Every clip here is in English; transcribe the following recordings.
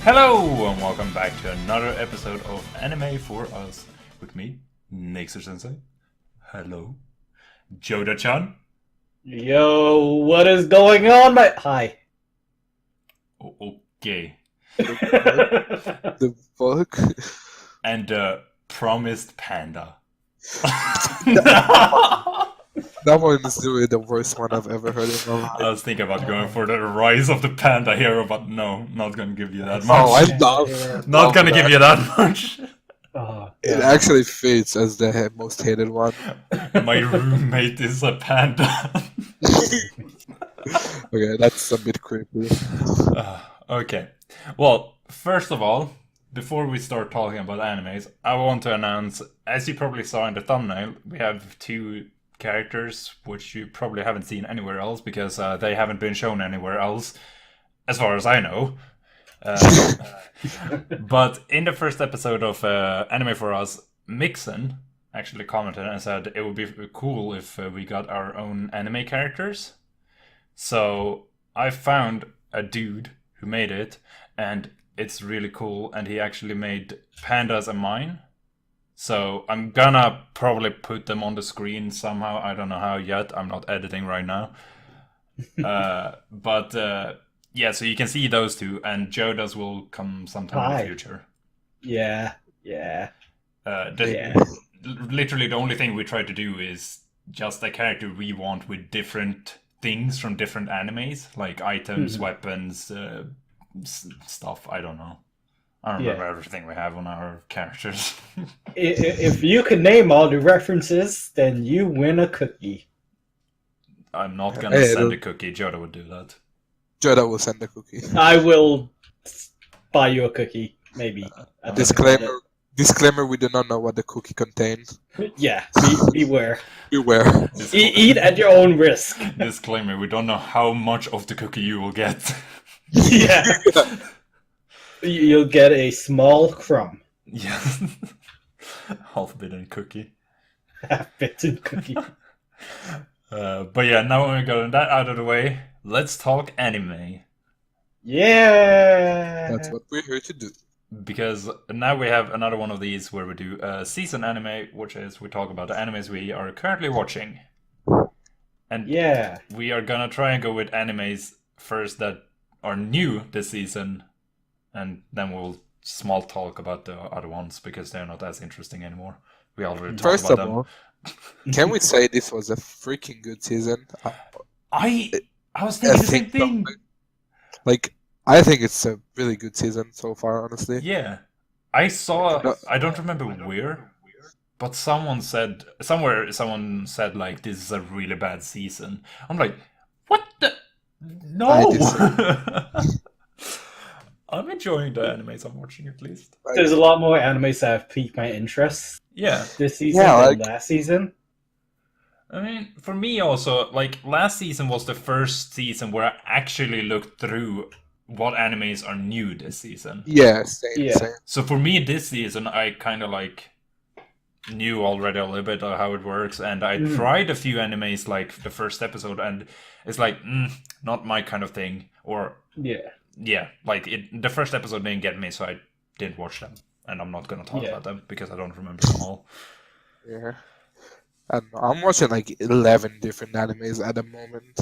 Hello and welcome back to another episode of Anime for Us with me, Nayxerr Sensei. Hello. Jodha-chan. Yo, what is going on, Hi. Okay. The fuck? And promised panda. That one is really the worst one I've ever heard in my life. I was thinking about going for the rise of the panda hero, but no, not gonna give you that much. Oh, I love Not gonna give you that much. Oh, it. Actually fits as the most hated one. My roommate is a panda. Okay, that's a bit creepy. Okay. Well, first of all, before we start talking about animes, I want to announce, as you probably saw in the thumbnail, we have two characters which you probably haven't seen anywhere else because they haven't been shown anywhere else, as far as I know. But in the first episode of Anime for Us, Mixon actually commented and said it would be cool if we got our own anime characters. So I found a dude who made it, and it's really cool, and he actually made pandas and mine. So I'm gonna probably put them on the screen somehow. I don't know how yet. I'm not editing right now. But yeah, so you can see those two, and Jodha's will come sometime in the future. Yeah. Literally, the only thing we try to do is just a character we want with different things from different animes, like items, weapons, stuff. I don't know. I don't remember everything we have on our characters. If you can name all the references, then you win a cookie. I'm not gonna send a cookie. Jodha would do that. Jodha will send a cookie. I will buy you a cookie, maybe. Disclaimer, we do not know what the cookie contains. Yeah, beware. Beware. Eat at your own risk. Disclaimer, we don't know how much of the cookie you will get. Yeah. You'll get a small crumb. Yeah. Half-bitten cookie. Half-bitten cookie. But yeah, now when we got that out of the way, let's talk anime. Yeah! That's what we're here to do. Because now we have another one of these where we do a season anime, which is we talk about the animes we are currently watching. And we are gonna try and go with animes first that are new this season, and then we'll small talk about the other ones because they're not as interesting anymore. We already talked about them. First of all, can we say this was a freaking good season? I was thinking the same thing. I think it's a really good season so far, honestly. Yeah. I don't remember where, but someone said like this is a really bad season. I'm like, what the? No! I'm enjoying the animes I'm watching at least. There's a lot more animes that have piqued my interest. Yeah. This season than last season. I mean, for me also, like, last season was the first season where I actually looked through what animes are new this season. Yeah, same. So for me, this season, I kind of, like, knew already a little bit of how it works, and I tried a few animes, like, the first episode, and it's like, not my kind of thing, or... Yeah, like, the first episode didn't get me, so I didn't watch them, and I'm not gonna talk about them, because I don't remember them all. Yeah. And I'm watching like 11 different animes at the moment.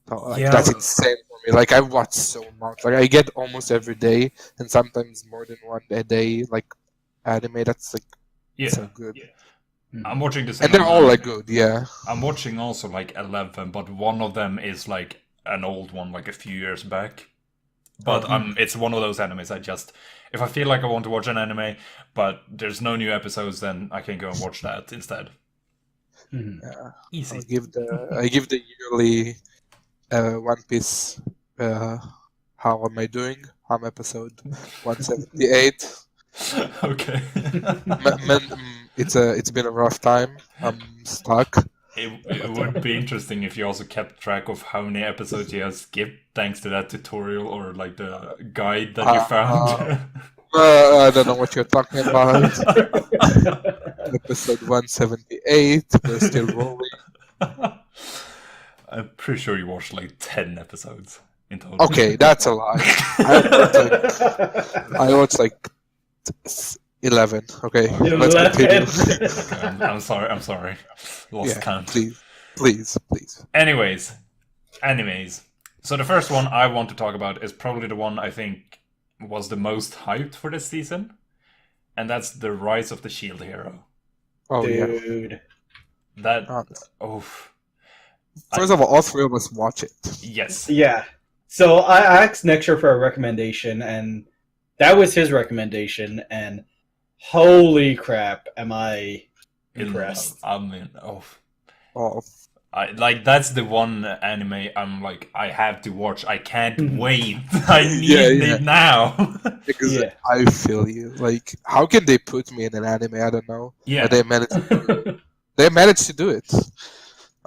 So, that's insane for me. Like, I watch so much. Like, I get almost every day, and sometimes more than one a day. Like, anime that's like so good. Yeah. I'm watching the same. And they're all like good. Yeah. I'm watching also like 11, but one of them is like an old one, like a few years back. But it's one of those animes if I feel like I want to watch an anime, but there's no new episodes, then I can go and watch that instead. Yeah. Easy. I give the yearly One Piece. How am I doing? I'm episode 178. Okay. It's been a rough time. I'm stuck. It would be interesting if you also kept track of how many episodes you have skipped thanks to that tutorial or like the guide that you found. I don't know what you're talking about. Episode 178. We're still rolling. I'm pretty sure you watched like 10 episodes. in total. Okay, that's a lie. I watched like 11. Okay, let's continue. Okay, I'm sorry. I'm sorry. Lost Yeah, count. please. Anyways, animes. So the first one I want to talk about is probably the one I think was the most hyped for this season, and that's the Rise of the Shield Hero. Oh Dude. That yeah. First of all three of us watch it. Yes. Yeah. So I asked Nayxerr for a recommendation, and that was his recommendation, and holy crap, am I impressed. I mean, Oh, that's the one anime I'm like, I have to watch. I can't wait. I need it now. Because I feel you. Like, how can they put me in an anime? I don't know. Yeah. But they managed to do it.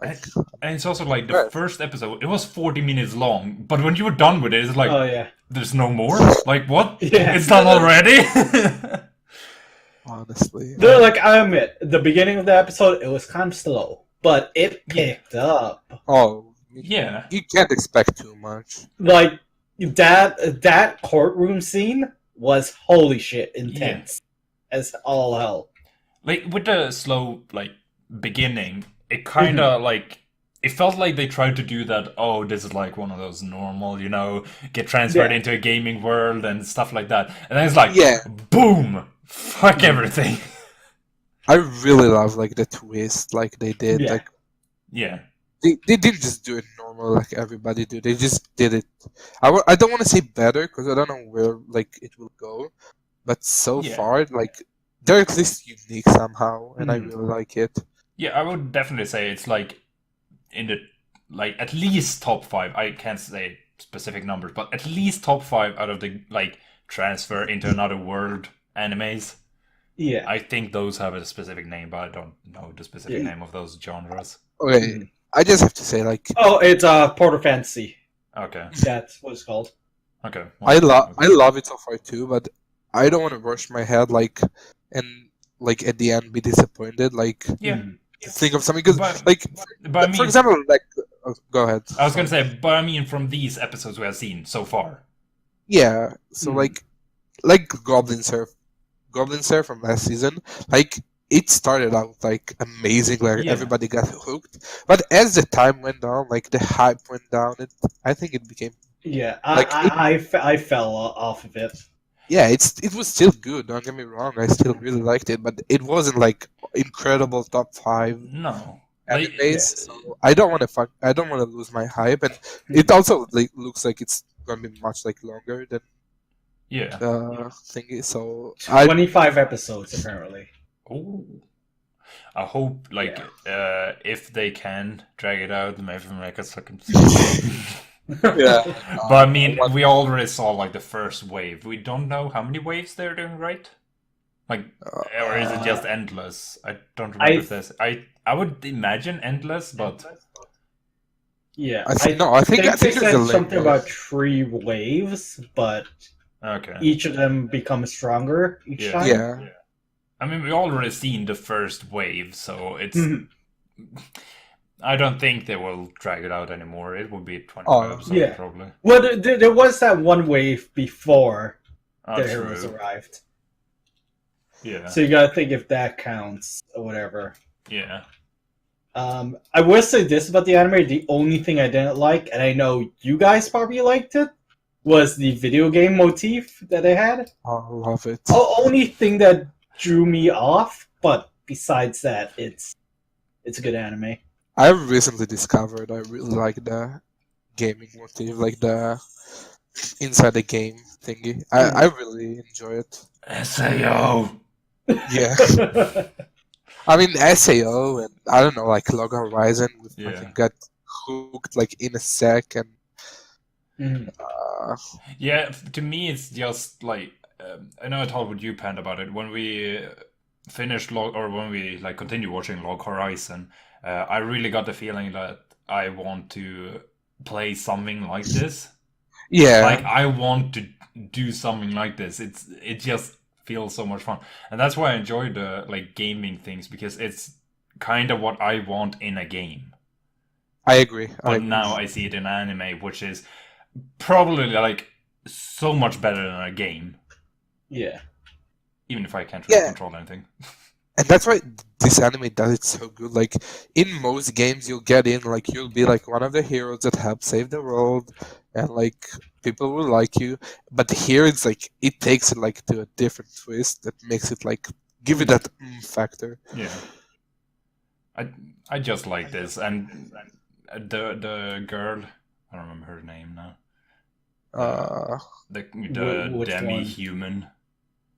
Like, and it's also like the first episode, it was 40 minutes long, but when you were done with it, it's like, oh yeah, there's no more? Like, what? Yeah. It's done already? honestly. Like, I admit, the beginning of the episode, it was kind of slow, but it picked up. Oh, yeah. You can't expect too much. Like, that courtroom scene was holy shit intense as all hell. Like, with the slow, like, beginning, it kind of, like, it felt like they tried to do that, oh, this is like one of those normal, get transferred into a gaming world and stuff like that. And then it's like, boom! Fuck everything. I really love, like, the twist, like, they did. Yeah. Like, they didn't just do it normal like everybody do. They just did it. I don't want to say better, because I don't know where, like, it will go. But so far, like, they're at least unique somehow, and I really like it. Yeah, I would definitely say it's like in the at least top 5. I can't say specific numbers, but at least top 5 out of the transfer into another world animes. Yeah, I think those have a specific name, but I don't know the specific name of those genres. Okay, I just have to say, like, it's Portal Fantasy. Okay, that's what it's called. Okay, well, I love it so far too, but I don't want to rush my head, like, and like at the end be disappointed. Like, think of something, because for example, like, go ahead. I was gonna say, but I mean, from these episodes we have seen so far. Yeah, so like Goblin Surf from last season, like, it started out like amazing, like everybody got hooked, but as the time went on, like the hype went down, I think it became I fell off of it. Yeah, it was still good. Don't get me wrong. I still really liked it, but it wasn't like incredible top 5. No, animes. So I don't want to lose my hype, and it also like looks like it's gonna be much like longer than thingy. So 25 episodes apparently. Oh, I hope if they can drag it out, maybe make a second season. But I mean, we already saw like the first wave. We don't know how many waves they're doing, right? Like, or is it just endless? I don't remember if there's. I would imagine endless, but I think they said something about 3 waves, but each of them becomes stronger each time. Yeah. I mean, we already seen the first wave, so it's. I don't think they will drag it out anymore. It will be 25 episodes, probably. Well, there was that one wave before the heroes arrived. Yeah. So you gotta think if that counts or whatever. Yeah. I will say this about the anime: the only thing I didn't like, and I know you guys probably liked it, was the video game motif that they had. Oh, I love it. Only thing that drew me off, but besides that, it's a good anime. I recently discovered I really like the gaming motif, like the inside the game thingy. I really enjoy it. SAO. Yeah. I mean, SAO and I don't know, like Log Horizon, I think got hooked like in a second. Yeah, to me it's just like I know I talked with you, Panda, about it when we finished when we like continue watching Log Horizon. I really got the feeling that I want to play something like this. Yeah. Like, I want to do something like this. It just feels so much fun. And that's why I enjoy the like gaming things, because it's kind of what I want in a game. I agree. But now I see it in anime, which is probably like so much better than a game, Yeah. even if I can't really Yeah. control anything. And that's why this anime does it so good. Like in most games, you'll get in, like you'll be like one of the heroes that help save the world, and like people will like you. But here, it's like it takes it like to a different twist that makes it like give it that factor. Yeah, I just like this, and the girl, I don't remember her name now. The Which one? demi-human.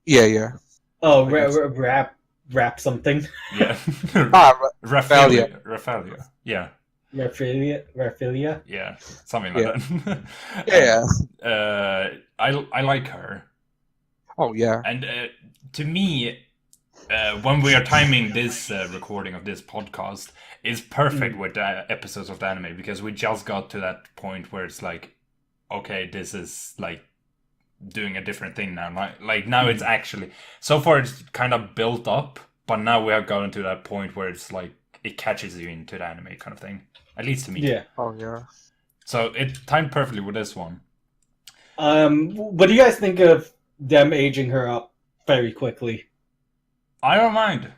Yeah. Oh, Like rap something. Yeah. Raphaelia. Raphaelia. Yeah. Raphaelia. Yeah. Something like that. Yeah. I like her. Oh yeah. And to me, when we are timing this recording of this podcast, is perfect with the episodes of the anime, because we just got to that point where it's like, okay, this is like doing a different thing now. Like now it's actually, so far it's kind of built up, but now we have gotten to that point where it's like it catches you into the anime kind of thing. At least to me. Yeah. Oh yeah. So it timed perfectly with this one. What do you guys think of them aging her up very quickly? I don't mind.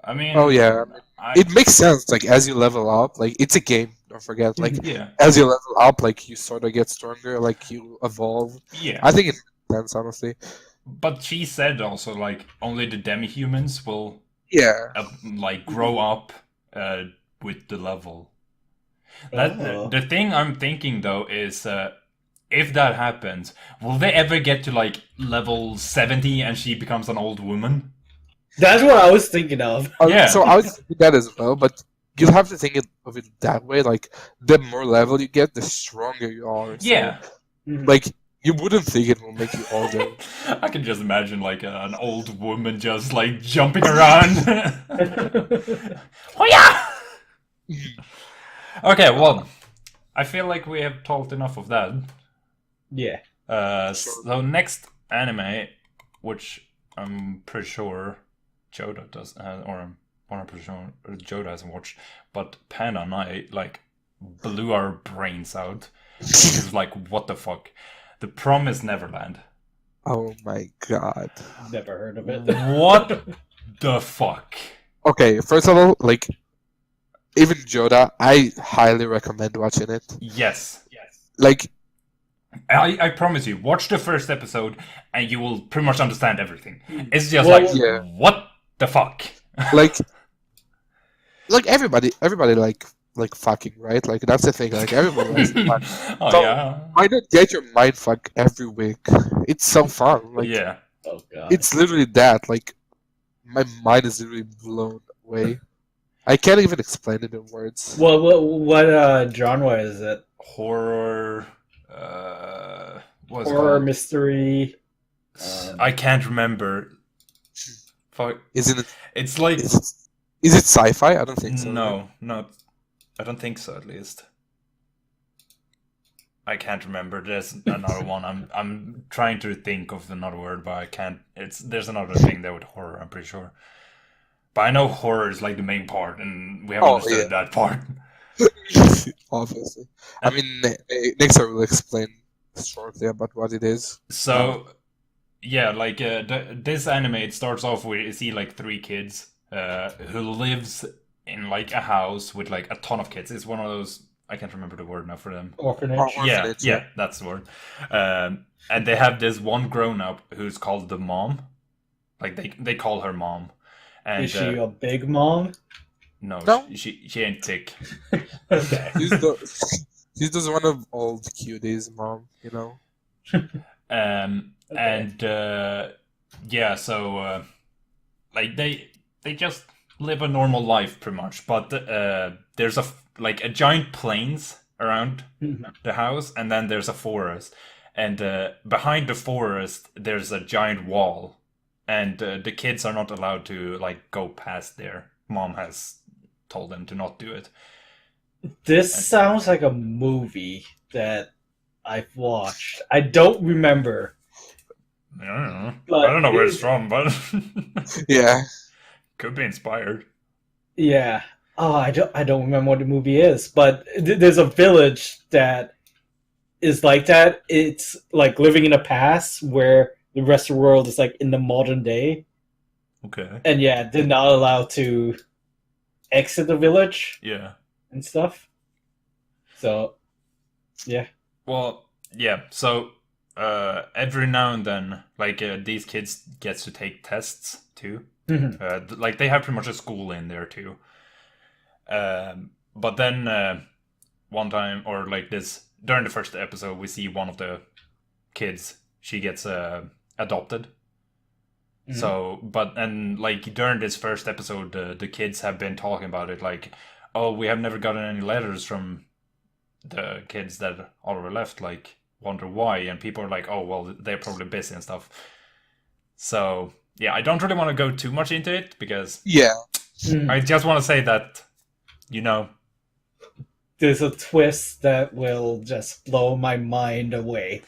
I mean, Oh yeah. It makes sense. Like as you level up, like it's a game. Don't forget. Like yeah, as you level up, like you sort of get stronger. Like you evolve. yeah. I think it makes sense, honestly. But she said also like only the demi-humans will Yeah. like grow up with the level. Oh. The thing I'm thinking though is if that happens, will they ever get to like level 70 and she becomes an old woman? That's what I was thinking of. Yeah. So I was thinking that as well, but you'll have to think of it that way. Like the more level you get, the stronger you are. So, Yeah. Like you wouldn't think it will make you older. I can just imagine like an old woman just like jumping around. Oh yeah! Okay, well, I feel like we have talked enough of that. Yeah. So next anime, which I'm pretty sure Jodha does, or I'm 100% sure Jodha hasn't watched, but Panda and I like blew our brains out. It was like, what the fuck? The Promised Neverland. Oh my god. Never heard of it. What the fuck? Okay, first of all, like even Jodha, I highly recommend watching it. Yes. Like I promise you, watch the first episode and you will pretty much understand everything. It's just Well, like, yeah. what the fuck? like everybody like fucking, right? Like that's the thing. Like everybody likes fuck. Oh So, yeah. Why not get your mind fuck every week? It's so fun. Like Yeah. Oh god. it's literally that. Like my mind is literally blown away. I can't even explain it in words. What genre is it? Horror. What's it Horror, called? mystery. I can't remember. Fuck. Isn't it? It's like Is it sci-fi? I don't think so. no, not. I don't think so. At least. I can't remember. There's another one. I'm trying to think of another word, but I can't. There's another thing there with horror. I'm pretty sure. But I know horror is like the main part, and we haven't understood that part. Obviously. I mean, Nayxerr will explain shortly about what it is. So, yeah, like this anime, it starts off with you see like 3 kids who lives in like a house with like a ton of kids. It's one of those, I can't remember the word now for them. Orphanage. Yeah, that's the word. And they have this one grown up who's called the mom. Like they call her mom. And, Is she a big mom? No, No. she ain't thick. Okay. She's just one of old cuties, mom. You know. And yeah, so like they just live a normal life pretty much, but there's a giant plains around the house, and then there's a forest, and behind the forest there's a giant wall, and the kids are not allowed to like go past there. Mom has told them to not do it. This sounds like a movie that I've watched. I don't remember. I don't know. But I don't know where it's from, but Yeah. could be inspired. Yeah. Oh, I don't remember what the movie is, but there's a village that is like that. It's like living in a past where the rest of the world is like in the modern day, Okay. and yeah, they're not allowed to exit the village Yeah. and stuff. So, yeah. Well, yeah. So every now and then, like these kids gets to take tests too. Like they have pretty much a school in there too. But then one time, or like this during the first episode, we see one of the kids. She gets adopted. So, but and like during this first episode, the kids have been talking about it, like, oh, we have never gotten any letters from the kids that already left. Like, wonder why? And people are like, oh, well, they're probably busy and stuff. So, yeah, I don't really want to go too much into it because Yeah. I just want to say that, There's a twist that will just blow my mind away.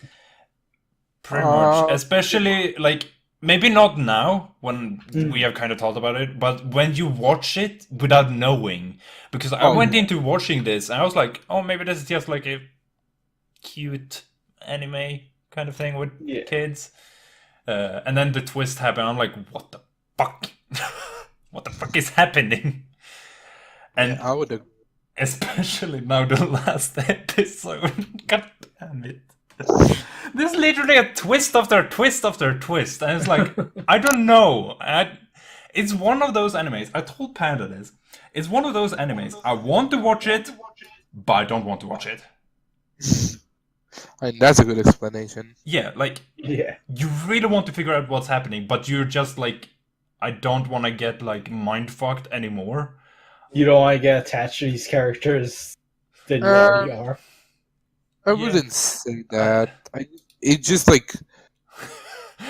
pretty much, especially like. Maybe not now, when we have kind of talked about it, but when you watch it without knowing. Because I went into watching this, and I was like, oh, maybe this is just like a cute anime kind of thing with kids. And then the twist happened, I'm like, what the fuck? What the fuck is happening? And I would agree. Especially now the last episode. God damn it. There's literally a twist after twist after twist, and it's like, I don't know. It's one of those animes. I told Panda this. It's one of those animes. I want to watch it, but I don't want to watch it. I mean, that's a good explanation. Yeah, like, Yeah. you really want to figure out what's happening, but you're just like, I don't want to get like mind fucked anymore. You don't want to get attached to these characters than you already are. I wouldn't say that. It's just like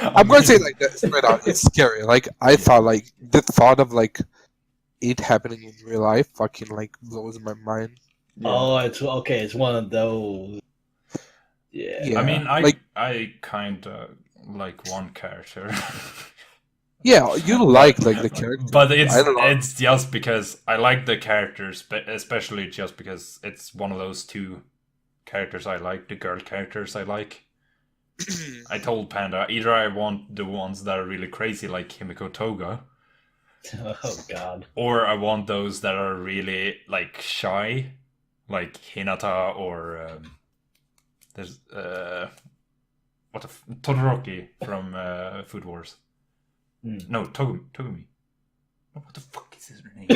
I'm gonna say like that straight out. It's scary. Like I thought, like the thought of like it happening in real life, fucking like blows my mind. Yeah. Oh, it's okay. It's one of those. Yeah. I mean, like, I kind of like one character. Yeah, you like the character, but it's just because I like the characters, but especially just because it's one of those two characters I like, the girl characters I like. I told Panda, either I want the ones that are really crazy like Himiko Toga. Oh god. Or I want those that are really like shy, like Hinata or there's Todoroki from Food Wars. No, Togumi. What the fuck is his name?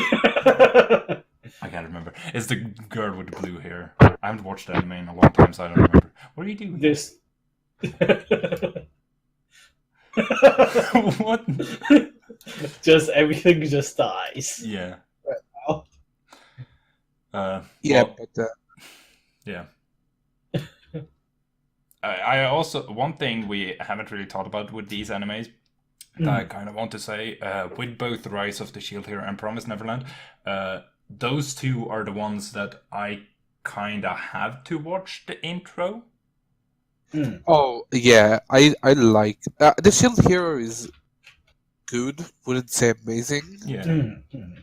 I can't remember. It's the girl with the blue hair. I haven't watched anime in a long time, so I don't remember. What are you doing? This. What? Just everything just dies. Yeah. Right now. Yeah, well, but yeah. I also, one thing we haven't really talked about with these animes that I kind of want to say, with both Rise of the Shield Hero and Promised Neverland, those two are the ones that I kind of have to watch the intro. oh yeah, I like the Shield Hero is good. Wouldn't say amazing. Yeah.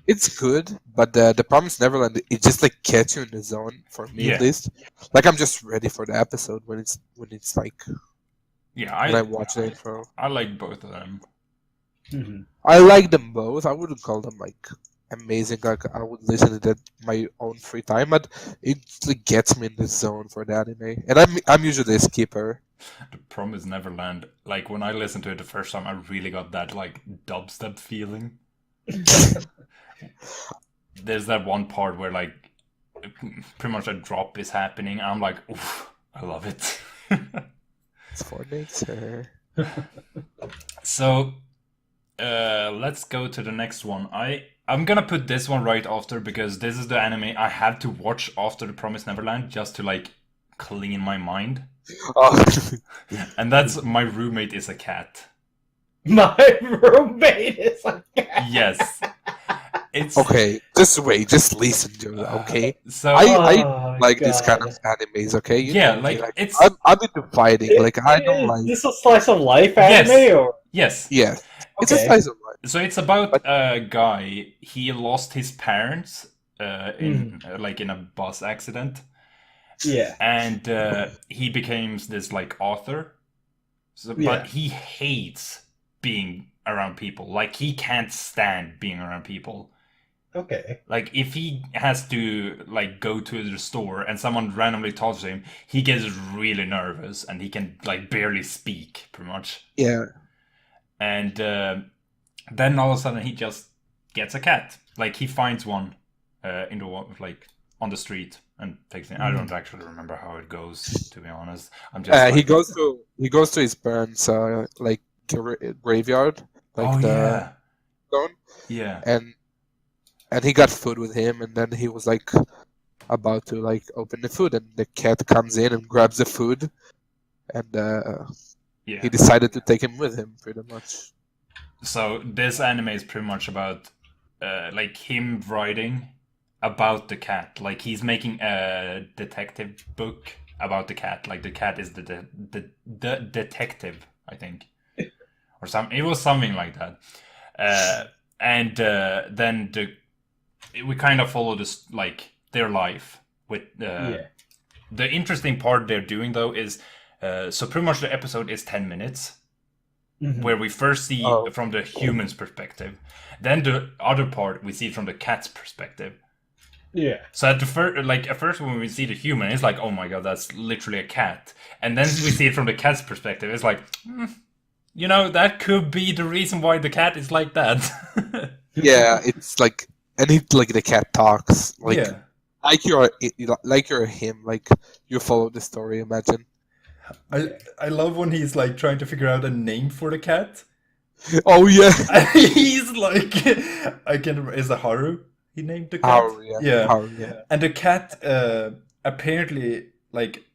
It's good, but the Promised Neverland, it just like gets you in the zone for me at least. Like I'm just ready for the episode when it's like Yeah, when I watch the intro. I like both of them. I like them both. I wouldn't call them like amazing. Like I would listen to that my own free time, but it like, gets me in the zone for the anime. And I'm usually a skipper. The Promised Neverland, like when I listened to it the first time, I really got that like dubstep feeling. There's that one part where like pretty much a drop is happening. I'm like, oof, I love it. It's for Nayxerr. So let's go to the next one. I'm gonna put this one right after because this is the anime I had to watch after the Promised Neverland just to like clean my mind. Oh. And that's My Roommate is a Cat. My roommate is a cat. Yes. It's Okay, just wait, just listen to it, okay? So I like this kind of animes, okay? You yeah, know me, like it's I'm into fighting. Like I don't like. Is this a slice of life anime or? yes. Yeah, it's a Okay. slice of life. So it's about a guy. He lost his parents in like in a bus accident, Yeah. and he becomes this like author. So, Yeah. but he hates being around people. Like he can't stand being around people. Okay. Like if he has to like go to the store and someone randomly talks to him, he gets really nervous and he can like barely speak, pretty much. Yeah. And then all of a sudden he just gets a cat. Like he finds one in the like on the street and takes it. I don't actually remember how it goes, to be honest. I'm just He goes to his parents' like graveyard, like oh the yeah, stone, yeah. and he got food with him, and then he was like about to like open the food, and the cat comes in and grabs the food, and Yeah. he decided to take him with him, pretty much. So this anime is pretty much about like him writing about the cat. Like he's making a detective book about the cat. Like the cat is the detective, I think, or something. It was something like that. And then we kind of follow this like their life with the interesting part they're doing though is so pretty much the episode is 10 minutes. Where we first see from the human's perspective, then the other part we see from the cat's perspective. Yeah. So at first when we see the human, it's like, oh my god, that's literally a cat. And then we see it from the cat's perspective. It's like, you know, that could be the reason why the cat is like that. Yeah, it's like, and like the cat talks, like yeah. like you're him, like you follow the story. Imagine. I love when he's like trying to figure out a name for the cat. Oh yeah. He's like, I can't remember. Is it Haru? He named the cat. Haru, yeah. Yeah. Haru, yeah. And the cat apparently like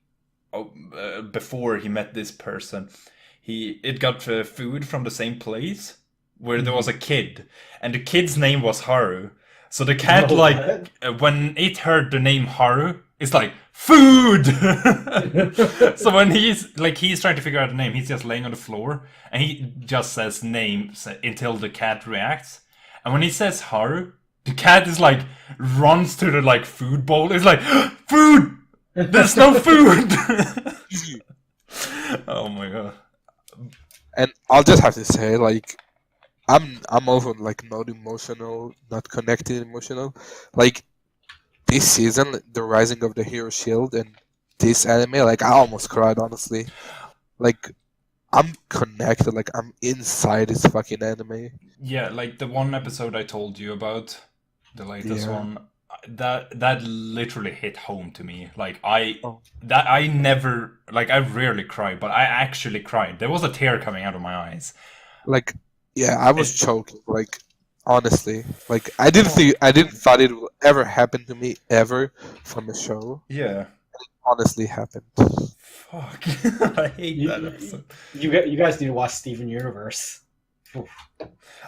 before he met this person, it got food from the same place where there was a kid, and the kid's name was Haru. So the cat when it heard the name Haru, it's like food. So when he's trying to figure out the name, he's just laying on the floor and he just says names until the cat reacts. And when he says Haru, the cat is like runs to the like food bowl. It's like food. There's no food. Oh my god. And I'll just have to say, like, I'm also like not emotional, not connected emotional. Like this season, the Rising of the Hero Shield and this anime, like I almost cried, honestly. Like I'm connected, like I'm inside this fucking anime. Yeah, like the one episode I told you about, the latest one, that literally hit home to me. Like I rarely cry, but I actually cried. There was a tear coming out of my eyes. Like, yeah, I was choking. Like, honestly, like I didn't thought it would ever happen to me ever from a show. Yeah, it honestly happened. Fuck, I hate that episode. You guys need to watch Steven Universe.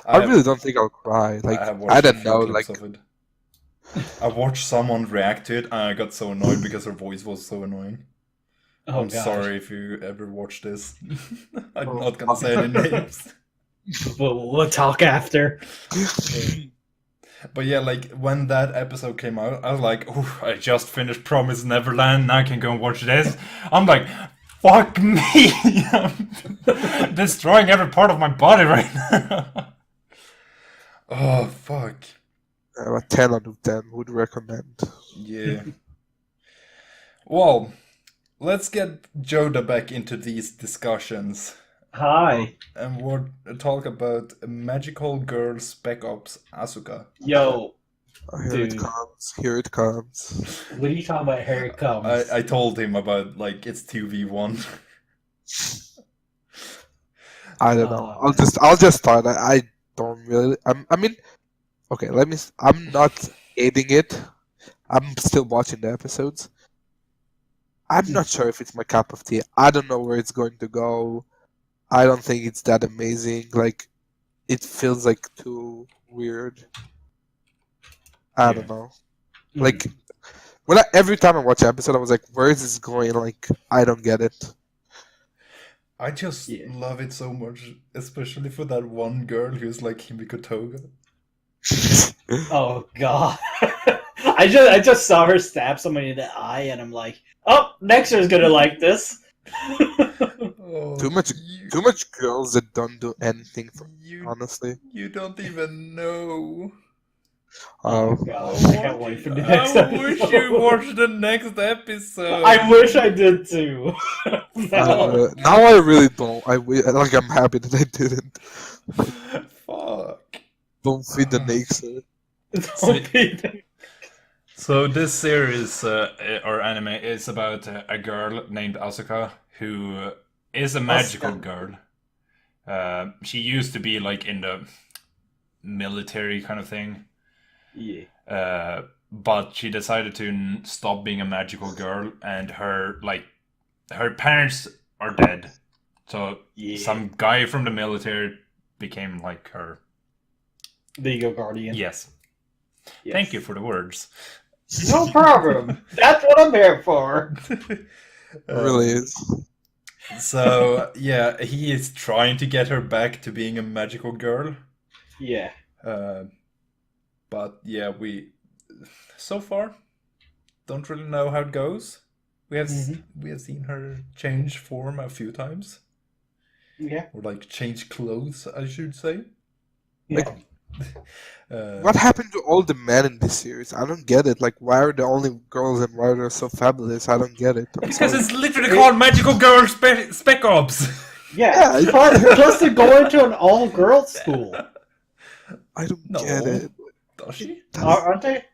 I really don't think I'll cry. Like I don't know. Like I watched someone react to it, and I got so annoyed because her voice was so annoying. I'm sorry if you ever watch this. I'm not gonna say any names. We'll talk after. But yeah, like when that episode came out, I was like, "Oh, I just finished Promised Neverland. Now I can go and watch this." I'm like, "Fuck me! I'm destroying every part of my body right now." Oh fuck! A 10 out of 10 would recommend. Yeah. Well, let's get Jodha back into these discussions. Hi. And we'll talk about Magical Girl Spec Ops Asuka. Yo. Here it comes. Here it comes. What are you talking about? Here it comes. I told him about like it's 2v1. I don't know. I'll just start. I don't really. I mean, okay. I'm not hating it. I'm still watching the episodes. I'm not sure if it's my cup of tea. I don't know where it's going to go. I don't think it's that amazing. Like, it feels like too weird. I don't know. Like, every time I watch an episode, I was like, "Where is this going?" Like, I don't get it. I just love it so much, especially for that one girl who's like Himiko Toga. Oh god. I just saw her stab somebody in the eye, and I'm like, oh, Nayxerr's gonna like this. Oh, Too much girls that don't do anything for me, you, honestly. you don't even know. Oh Um, god, I can't wait for the next I episode. wish you watched the next episode. I wish I did too. No. now I really don't. Like I'm happy that I didn't. Fuck. Don't feed the Nayxerr. Don't be the- So this series or anime is about a girl named Asuka who is a magical girl. She used to be like in the military kind of thing. Yeah. But she decided to stop being a magical girl, and her parents are dead. So Yeah. some guy from the military became like her. Legal Guardian. Yes. Yes. Thank you for the words. No problem. That's what I'm here for. It really is. So yeah, he is trying to get her back to being a magical girl. Yeah. But yeah, we so far don't really know how it goes. We have seen her change form a few times, Yeah. or like change clothes, I should say. Yeah. What happened to all the men in this series? I don't get it. Like, why are the only girls and why are they so fabulous? I don't get it. I'm Because sorry. it's literally called Magical Girl Spec Ops. Yeah. Yeah, Plus they're going to an all-girls school, I don't No. get it. Does she? aren't they?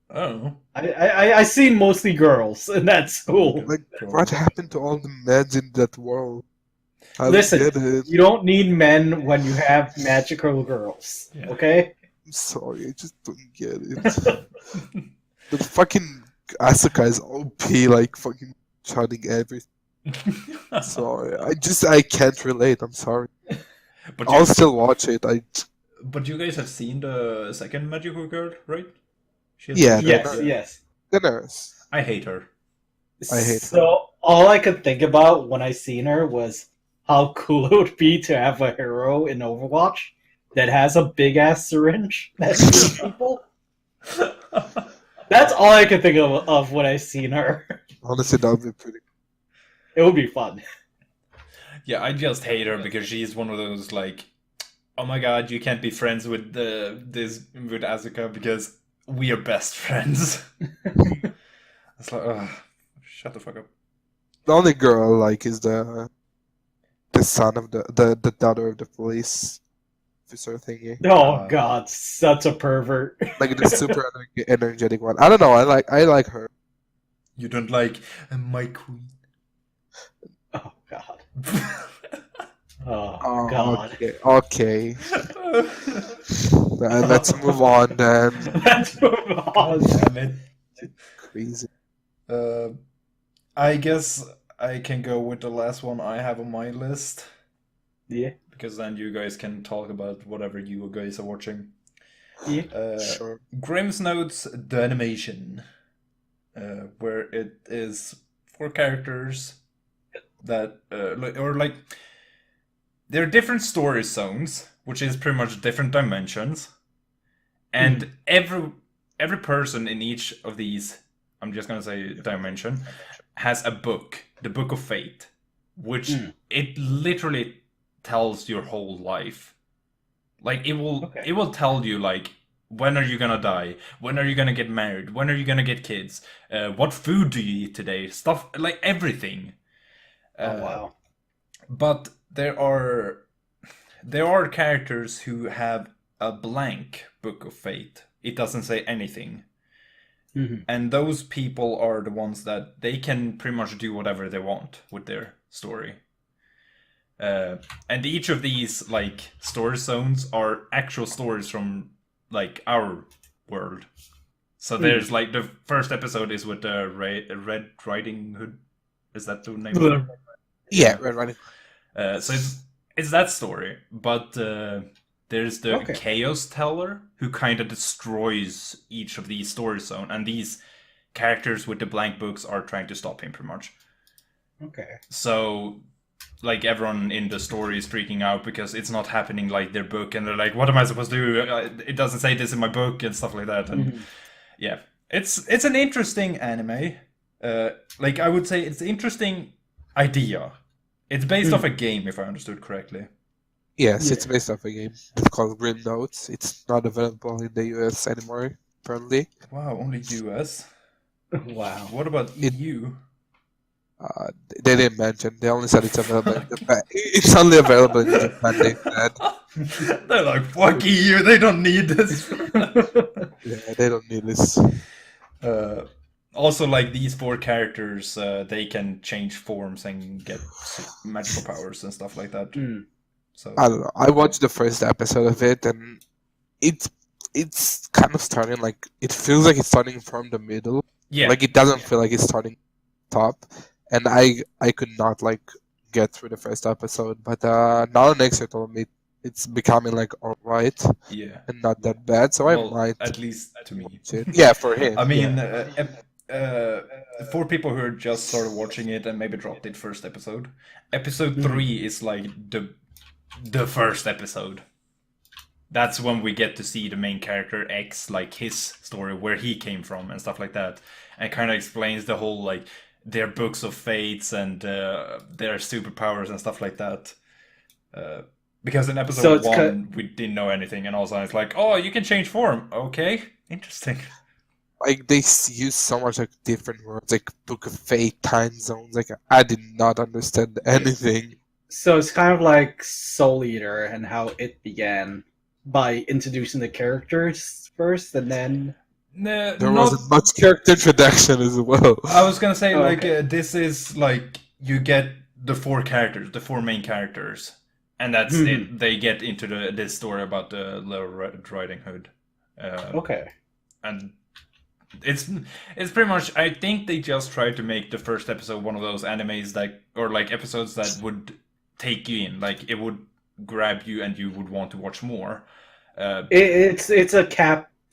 Oh. I see mostly girls in that school. Like, what happened to all the men in that world? I Listen, don't get it. you don't need men when you have magical girls. Yeah. Okay? I'm sorry, I just don't get it. The fucking Asuka is OP, like fucking shouting everything. Sorry, I can't relate. I'm sorry. But I'll still watch it. But you guys have seen the second Magical Girl, right? She has Yeah, Yes. The nurse. I hate her. I hate So all I could think about when I seen her was how cool it would be to have a hero in Overwatch that has a big ass syringe that shoots people. That's all I could think of when I seen her. Honestly, that would be pretty. It would be fun. Yeah, I just hate her because she's one of those like, oh my god, you can't be friends with with Asuka because we are best friends. It's like, ugh, shut the fuck up. The only girl I like is the son of the daughter of the police officer thingy, Oh god, such a pervert. like the super energetic one. I don't know. I like her. You don't like my queen. Oh god. Oh god. Okay. Let's move on then. Let's move on. Damn it. Crazy. I guess I can go with the last one I have on my list. Yeah. Because then you guys can talk about whatever you guys are watching. Yeah. Sure. Grimm's Notes, the animation, where it is for characters that, there are different story zones, which is pretty much different dimensions, and every person in each of these, I'm just gonna say dimension, has a book, the Book of Fate, which it literally tells your whole life. Like it will tell you like, when are you gonna die? When are you gonna get married? When are you gonna get kids? What food do you eat today? Stuff like everything. Oh wow. But there are characters who have a blank Book of Fate. It doesn't say anything. And those people are the ones that they can pretty much do whatever they want with their story. And each of these like story zones are actual stories from like our world. So there's like the first episode is with the Red Riding Hood. Is that the name of it? Yeah, Red Riding. So it's that story, but there's the Chaos Teller who kind of destroys each of these story zones, and these characters with the blank books are trying to stop him pretty much. Okay. So like everyone in the story is freaking out because it's not happening like their book, and they're like, what am I supposed to do? It doesn't say this in my book and stuff like that. And yeah, It's an interesting anime. Like I would say, it's an interesting idea. It's based off a game, if I understood correctly. Yes, Yeah. it's based off a game. It's called Grim Notes. It's not available in the US anymore, apparently. Wow, only US. Wow. What about It- EU? Uh, they didn't mention. They only said it's available in Japan. It's only available in Japan, they said. They're like, fuck EU, they don't need this. Yeah, they don't need this. Also, like these four characters, they can change forms and get magical powers and stuff like that. So I don't know. I watched the first episode of it, and it's kind of starting like it feels like it's starting from the middle. yeah, Like it doesn't feel like it's starting top. And I could not like get through the first episode, but now Nayxerr told me it's becoming like alright yeah. and not that bad, so Well, I might at least to me. watch it. Yeah, for him. I mean, for people who are just sort of watching it and maybe dropped it first episode, episode 3 is like the first episode. That's when we get to see the main character X, like his story, where he came from and stuff like that, and kind of explains the whole like their books of fates and their superpowers and stuff like that. Because in episode So it's 1 we didn't know anything, and also it's like, oh, you can change form. Okay, interesting. Like they use so much like different words, like Book of Fate, time zones. Like I did not understand anything. So it's kind of like Soul Eater and how it began by introducing the characters first, and then There wasn't much character introduction as well. I was gonna say, like, Okay. this is like you get the four characters, the four main characters, and that's it. They get into this story about the Little Red Riding Hood, okay. and it's pretty much. I think they just tried to make the first episode one of those animes that, or like episodes that would take you in, like it would grab you and you would want to watch more. It's a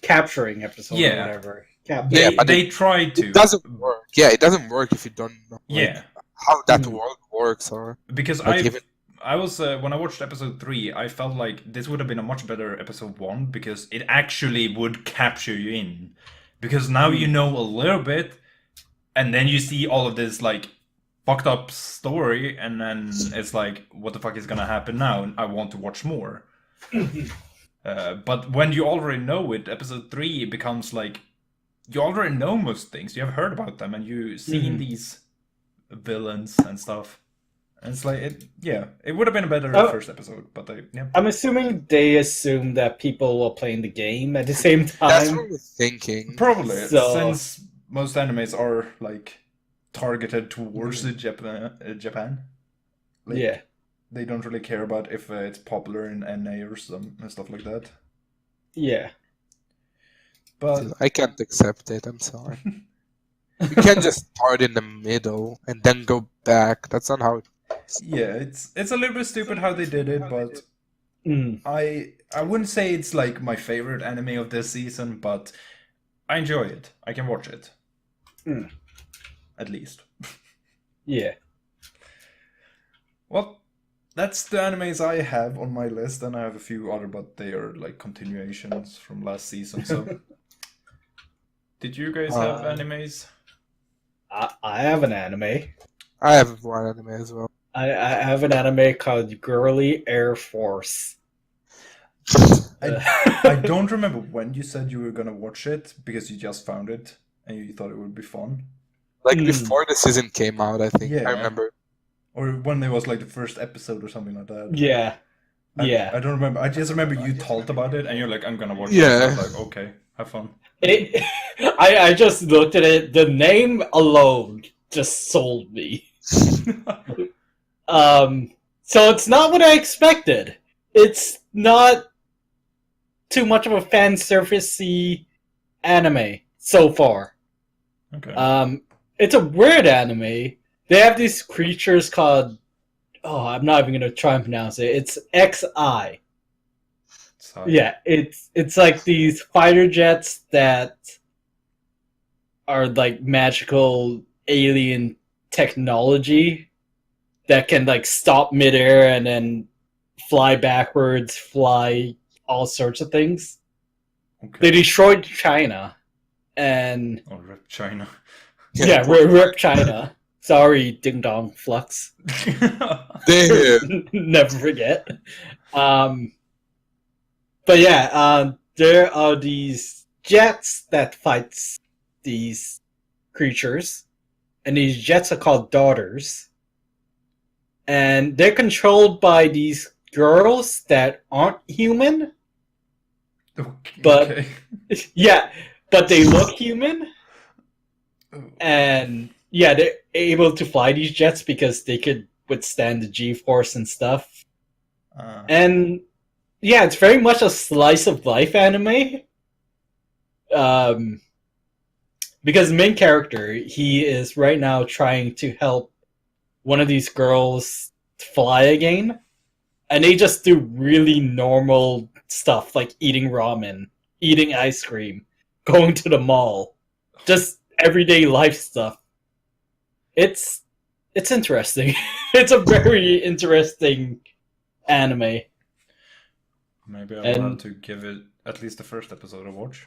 capturing episode Yeah. or whatever. Yeah, but They tried to. It doesn't work. Yeah, it doesn't work if you don't know like, Yeah, how that world works or because like even I was when I watched episode 3, I felt like this would have been a much better episode 1 because it actually would capture you in. Because now you know a little bit, and then you see all of this like fucked up story, and then it's like, what the fuck is gonna happen now? And I want to watch more. But when you already know it, episode 3 it becomes like you already know most things. You have heard about them, and you've seen these villains and stuff. And it's like, it would have been a better first episode, but yeah. I'm assuming they assume that people were playing the game at the same that's time. what we're thinking. Probably, So- since most animes are like targeted towards the Japan. Like, Yeah. they don't really care about if it's popular in NA or some and stuff like that. Yeah. But I can't accept it. I'm sorry. You can't just start in the middle and then go back. That's not how. yeah, it's a little bit stupid how they did it, but Mm. I wouldn't say it's like my favorite anime of this season, but I enjoy it. I can watch it. Mm. At least. Yeah. Well, that's the animes I have on my list, and I have a few other, but they are like continuations from last season. So, did you guys have animes? I have an anime. I have one anime as well. I have an anime called Girly Air Force. I don't remember when you said you were gonna watch it because you just found it and you thought it would be fun, Like before the season came out, I think. Yeah. I remember. or when it was like the first episode or something like that. Yeah. Yeah. I don't remember. I just remember you talked about it and you're like, I'm gonna watch Yeah. it. I was like, okay, have fun. I just looked at it. The name alone just sold me. So it's not what I expected. It's not too much of a fan servicey anime so far. Okay. It's a weird anime. They have these creatures called I'm not even gonna try and pronounce it. It's XI. Sorry. Yeah, it's like these fighter jets that are like magical alien technology that can like stop midair and then fly backwards, fly all sorts of things. Okay. They destroyed China, And Oh, rip China. yeah, rip China. Sorry, Ding Dong Flux. Damn. Never forget. But yeah, there are these jets that fight these creatures, and these jets are called daughters, and they're controlled by these girls that aren't human. But Okay. yeah, but they look human, and yeah, they're able to fly these jets because they could withstand the G-force and stuff. And yeah, it's very much a slice of life anime. Because the main character, he is right now trying to help one of these girls fly again, and they just do really normal stuff like eating ramen, eating ice cream, going to the mall, just everyday life stuff. It's interesting. It's a very interesting anime. Maybe I will have to give it at least the first episode a watch.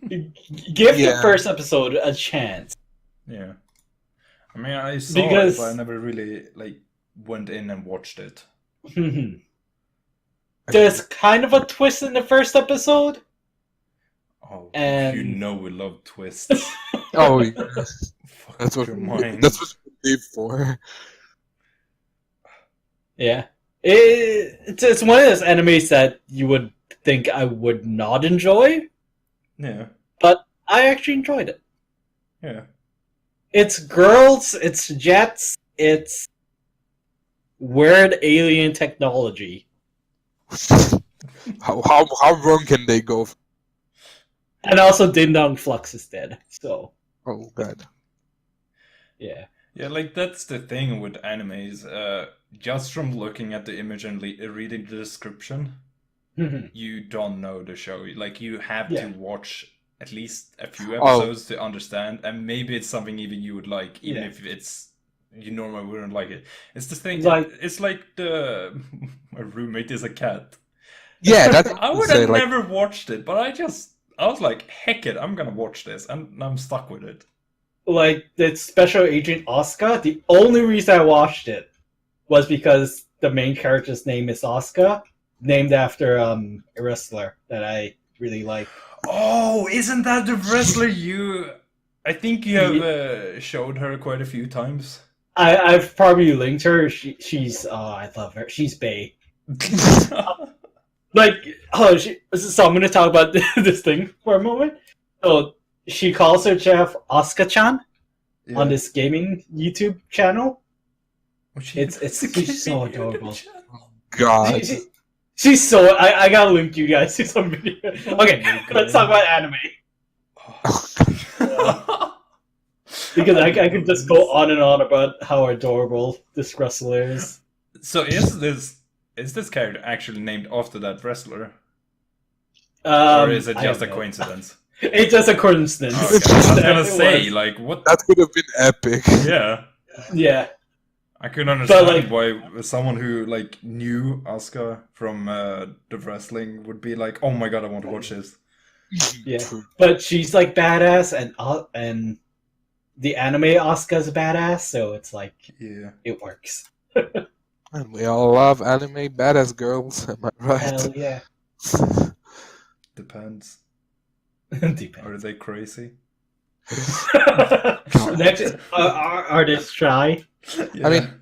Give the first episode a chance. Yeah. I mean, I saw it, but I never really went in and watched it. There's kind of a twist in the first episode. Oh, and you know we love twists. Oh, yeah. That's what we live for. Yeah. It's one of those animes that you would think I would not enjoy. Yeah. But I actually enjoyed it. Yeah. It's girls, it's jets, it's weird alien technology. How wrong can they go? And also Ding Dong Flux is dead, so. Oh god. Yeah. Yeah, that's the thing with animes. Just from looking at the image and reading the description, you don't know the show. You have to watch at least a few episodes to understand, and maybe it's something even you would like, even if you normally wouldn't like it. It's the thing. It's like my roommate is a cat. Yeah, I would have never watched it, but I was like, heck it, I'm gonna watch this, and I'm stuck with it. The Special Agent Asuka, the only reason I watched it was because the main character's name is Asuka, named after a wrestler that I really like. Oh, isn't that the wrestler I think you have showed her quite a few times. I've probably linked her. She's I love her. She's bae. So I'm gonna talk about this thing for a moment. So she calls herself Asuka-chan on this gaming YouTube channel. She's so adorable. God. She's so. I gotta link you guys to some video. Okay, let's talk about anime. Because I could just go on and on about how adorable this wrestler is. So is this character actually named after that wrestler? Or is it just a coincidence? It's just a coincidence. Okay. I was gonna say, what? That could have been epic. Yeah. Yeah. I couldn't understand why someone who knew Asuka from the wrestling would be like, "Oh my god, I want to watch this." Yeah, but she's badass, and the anime Asuka's badass, so it's it works. And we all love anime badass girls, am I right? Hell yeah. Depends. Depends. Are they crazy? Next, are they shy? Yeah. I mean,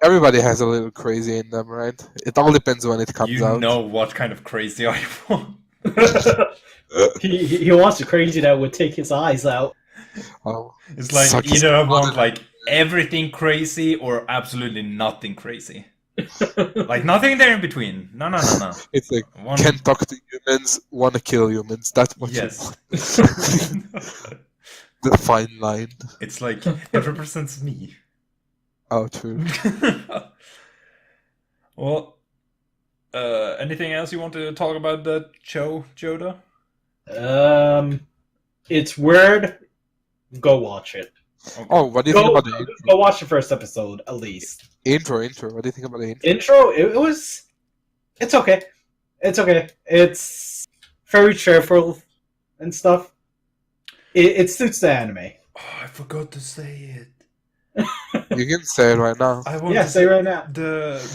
everybody has a little crazy in them, right? It all depends when it comes out. You know what kind of crazy I want. he wants a crazy that would take his eyes out. Oh, it's either I want everything crazy or absolutely nothing crazy. Nothing there in between. No. It's can't talk to humans, wanna kill humans. That's what you want. The fine line. It's it represents me. Oh, true. Well, anything else you want to talk about that show, Jodha? It's weird. Go watch it. Okay. Oh, what do you think about the intro? Go watch the first episode, at least. Intro. What do you think about the intro? Intro, it's okay. It's okay. It's very cheerful and stuff. It suits the anime. Oh, I forgot to say it. You can say it right now. I want Yeah, to say right now.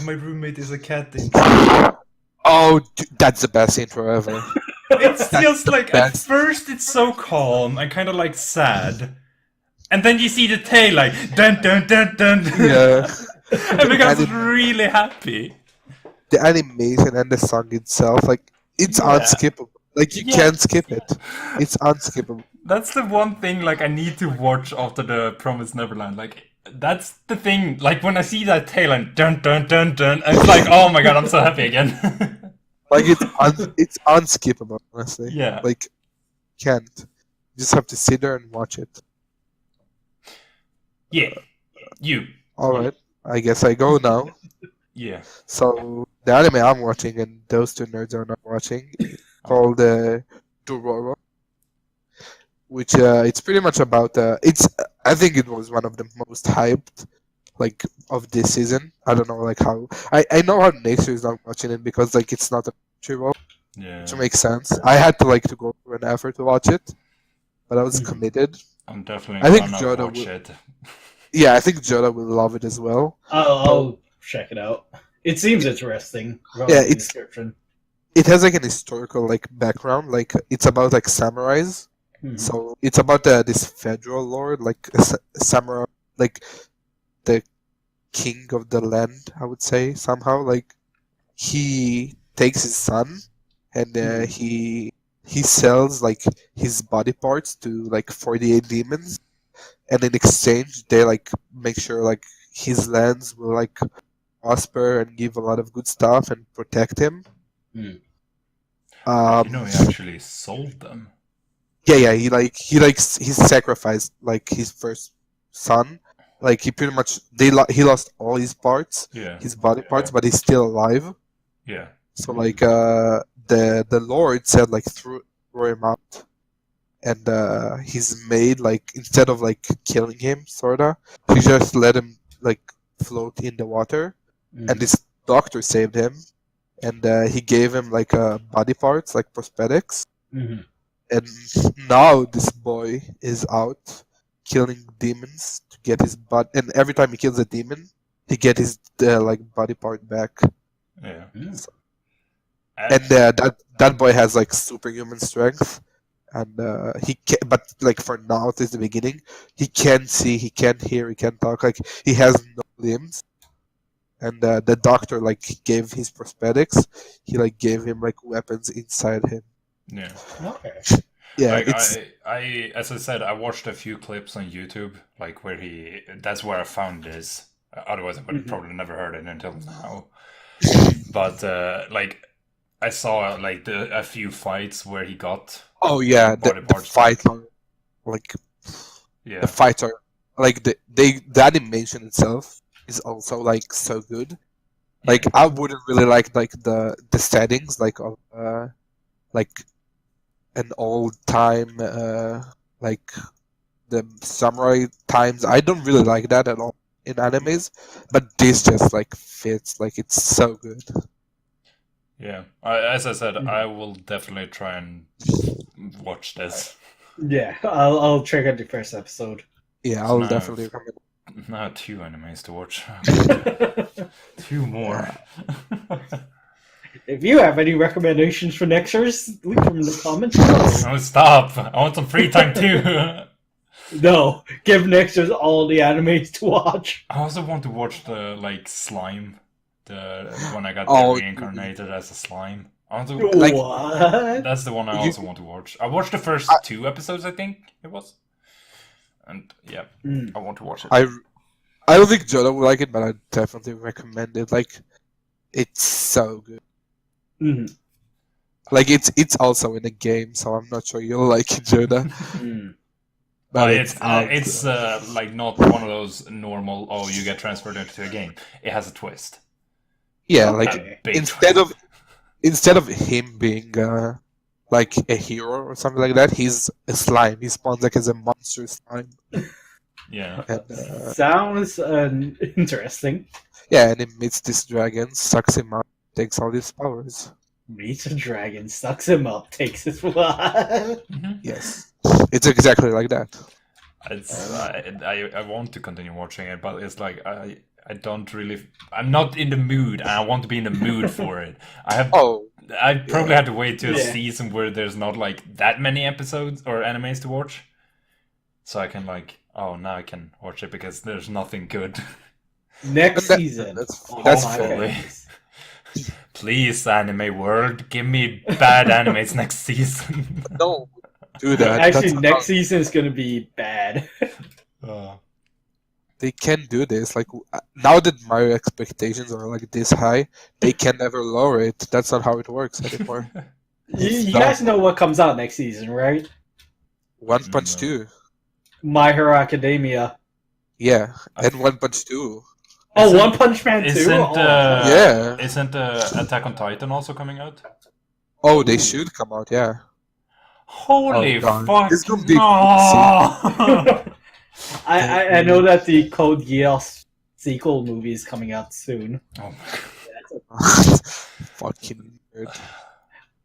My roommate is a cat intro. Oh, that's the best intro ever. It's just like at best. first it's so calm and kind of like sad, and then you see the tail like dun dun dun dun. Yeah. And becomes And really happy. the animation and the song itself, like, it's Yeah. unskippable. Like, you Yeah. can't skip it. It's unskippable. That's the one thing like I need to watch after the Promised Neverland. Like that's the thing. Like when I see that tail and dun dun dun dun, it's like oh my god, I'm so happy again. Like, it's unskippable, honestly. Yeah. Like, can't. You just have to sit there and watch it. Yeah. You. Alright, I guess I go now. Yeah. So, the anime I'm watching and those two nerds are not watching is called Dororo. Which, it's pretty much about, I think it was one of the most hyped, like, of this season. I don't know, like, how, I know how Nayxerr is not watching it because, like, it's not a Crunchyroll, Yeah. which makes sense. I had to, like, to go through an effort to watch it, but I was committed. I'm definitely I think gonna Jodha watch will- it. Yeah, I think Jodha will love it as well. I'll check it out. It seems interesting. From Yeah, the it's- description. It has, like, an historical, like, background, like, it's about, like, samurais. Mhm. So it's about this federal lord, like a samurai, like the king of the land, I would say somehow. Like he takes his son, and he sells like his body parts to like 48 demons, and in exchange they like make sure like his lands will like prosper and give a lot of good stuff and protect him. You know, he actually sold them. Yeah, he sacrificed like his first son. Like he pretty much he lost all his parts, Yeah. his body parts, but he's still alive. Yeah. So like the Lord said like throw him out, and he's made like instead of like killing him, sorta, he just let him like float in the water, and this doctor saved him, and he gave him like body parts like prosthetics. Mhm. And now this boy is out killing demons to get his body. And every time he kills a demon, he get his like body part back. Yeah. And that boy has like superhuman strength, and he can, but like for now, at the beginning, he can't see, he can't hear, he can't talk. Like he has no limbs. And the doctor like gave his prosthetics. He like gave him like weapons inside him. Yeah. Okay. Yeah, Like it's I as I said, I watched a few clips on YouTube, like where that's where I found this. Otherwise I would have probably never heard it until now. But like I saw like a few fights where he got oh yeah, body the parts fight are like yeah. the fights are like the animation itself is also like so good. Like I wouldn't really like the settings like of like an old time like the samurai times. I don't really like that at all in animes, but this just like fits. Like it's so good. Yeah. As I said, I will definitely try and watch this. Yeah, I'll check out the first episode. Yeah, So I'll now definitely recommend. Now 2 animes to watch. 2 more. If you have any recommendations for Nexers, leave them in the comments. Oh, stop! I want some free time too. No, give Nexers all the animes to watch. I also want to watch the like slime, the one I got Oh, reincarnated as a slime. I want to, Like- What? that's the one I You- also want to watch. I watched the first 2 episodes, I think it was, and yeah, I want to watch it. I don't think Jodha would like it, but I definitely recommend it. Like it's so good. Mhm. Like it's also in a game, so I'm not sure you'll like it, Jodha. Mm. But out. it's like not one of those normal. Oh, you get transferred into a game. It has a twist. Yeah, Okay. like A big instead of him being like a hero or something like that, he's a slime. He spawns like as a monster slime. yeah. And Sounds interesting. yeah, and he meets this dragon, sucks him out, takes all his powers. meets a dragon, sucks him up, takes his blood. Yes, it's exactly like that. I want to continue watching it, but it's like I don't really. I'm not in the mood, and I want to be in the mood for it. I probably had to wait to a season where there's not like that many episodes or animes to watch, so I can like, now I can watch it because there's nothing good. Next season. That's hopefully. Please, anime world, give me bad animes next season. No, do that. Actually, next season is gonna be bad. They can do this. Like now that my expectations are like this high, they can never lower it. That's not how it works anymore. You guys know what comes out next season, right? One Punch 2. My Hero Academia. Yeah, and One Punch 2. Oh, One Punch Man 2? Isn't Attack on Titan also coming out? Oh, they should come out, yeah. Holy fuck! It's gonna be I know that the Code Geass sequel movie is coming out soon. Oh my god. Fucking nerd.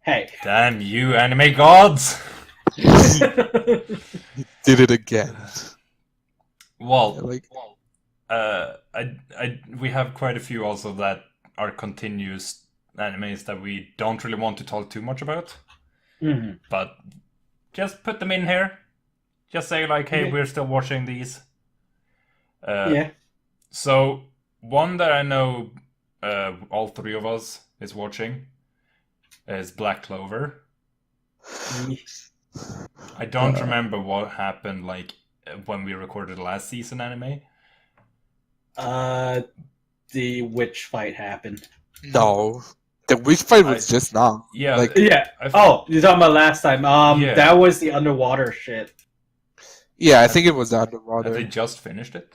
Hey. Damn you, anime gods! Did it again. Well, we have quite a few also that are continuous animes that we don't really want to talk too much about. Mm-hmm. But just put them in here. Just say like, hey, we're still watching these. So one that I know all three of us is watching is Black Clover. I don't remember what happened like when we recorded the last season anime. The witch fight happened. No. The witch fight was just now. Yeah. Like, Oh, you're talking about last time. That was the underwater shit. Yeah, I think it was the underwater. Have they just finished it?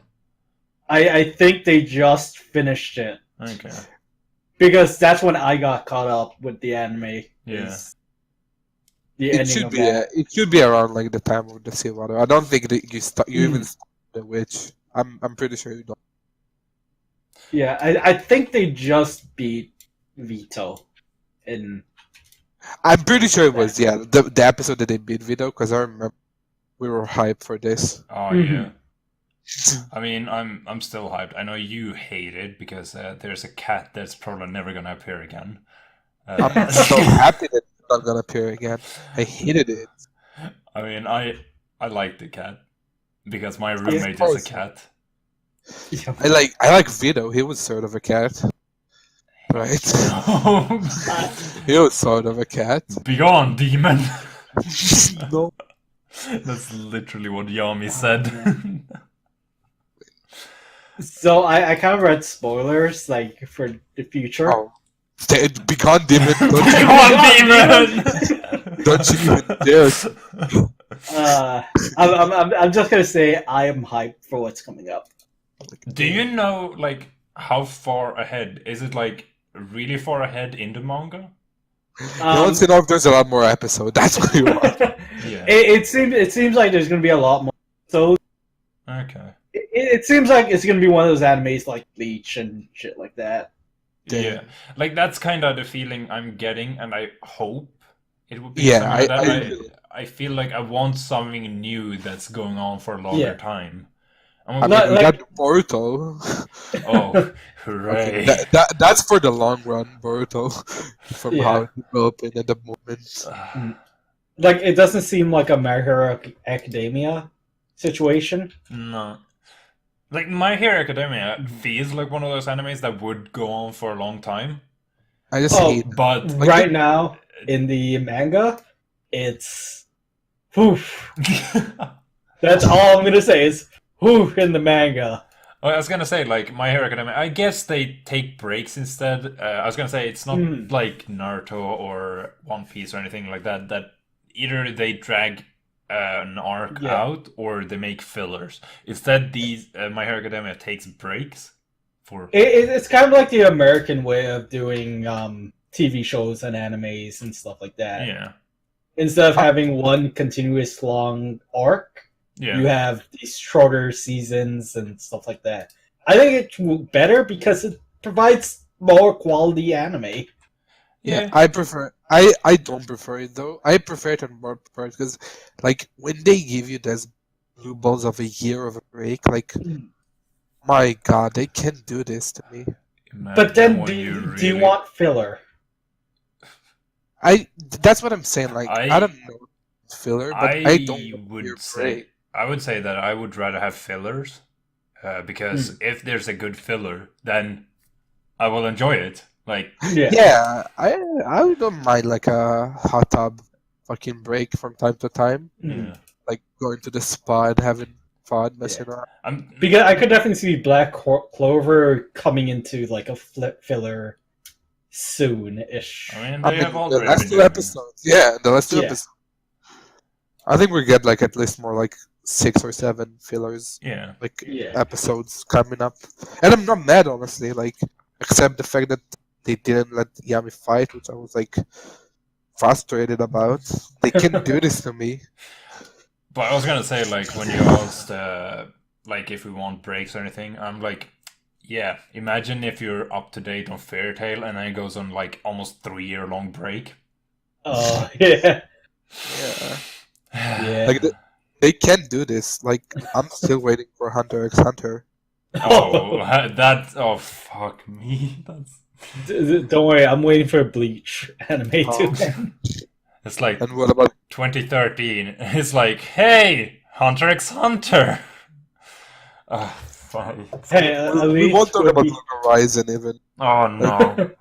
I think they just finished it. Okay. Because that's when I got caught up with the anime. Yeah. It should be around like the time of the Seawater. I don't think that you even start the witch. I'm pretty sure you don't. Yeah, I think they just beat Vito in. I'm pretty sure it was the episode that they beat Vito, because I remember we were hyped for this. Oh yeah. I mean, I'm still hyped. I know you hate it because there's a cat that's probably never gonna appear again. I'm so happy that it's not gonna appear again. I hated it. I mean, I like the cat because my roommate is a cat. I like Vito. He was sort of a cat, right? He was sort of a cat. Begone, demon! No. That's literally what Yami said. So I kind of read spoilers like for the future. Oh. Begone, demon! Begone, demon! Don't you even dare! I'm just gonna say I am hyped for what's coming up. Do you know like how far ahead? Is it like really far ahead in the manga? You want to know if there's a lot more episodes? That's what you want. Yeah. It seems like there's gonna be a lot more. So okay. It seems like it's gonna be one of those animes like Bleach and shit like that. Yeah, like that's kind of the feeling I'm getting, and I hope it will be. Yeah, I feel like I want something new that's going on for a longer time. I mean, we got Boruto. Oh, hooray! Okay, that's for the long run, Boruto, from how it's developing at the moment. Like, it doesn't seem like a My Hero Academia situation. No. Like, My Hero Academia feels like one of those animes that would go on for a long time. I just hate it. But right now, in the manga, it's... Poof. That's all I'm gonna say is, poof, in the manga. I was gonna say, like, My Hero Academia, I guess they take breaks instead. I was gonna say, it's not like Naruto or One Piece or anything like that, that either they drag an arc out or they make fillers. Instead, My Hero Academia takes breaks for. It's kind of like the American way of doing TV shows and animes and stuff like that. Yeah. Instead of having one continuous long arc, you have these shorter seasons and stuff like that. I think it's better because it provides more quality anime. Yeah. I prefer. I don't prefer it though. I prefer it on more parts because, like, when they give you those blue balls of a year of a break, like, my God, they can't do this to me. But then, when do you want filler? That's what I'm saying. Like, I don't know filler, but I don't want your break. I would say that I would rather have fillers, because if there's a good filler, then I will enjoy it. Like, Yeah, I don't mind like a hot tub fucking break from time to time, yeah. like going to the spa and having fun messing around. Because I could definitely see Black Clover coming into like a filler soon-ish. I mean, I they mean, have the already last been two doing it. episodes, yeah, the last two episodes. I think we get like at least more like 6 or 7 fillers, Yeah. like episodes coming up, and I'm not mad honestly. Like, except the fact that they didn't let Yami fight, which I was like frustrated about. They can't do this to me. But I was gonna say, like, when you asked, like, if we want breaks or anything, I'm like, yeah, imagine if you're up to date on Fairy Tail and then it goes on like almost 3-year long break. Oh yeah. Yeah. Like they can't do this. Like, I'm still waiting for Hunter x Hunter. Oh, oh fuck me. Don't worry, I'm waiting for a Bleach anime too. It's like, and what about 2013? It's like, hey, Hunter x Hunter. Hey, we won't talk about Horizon even. Oh no.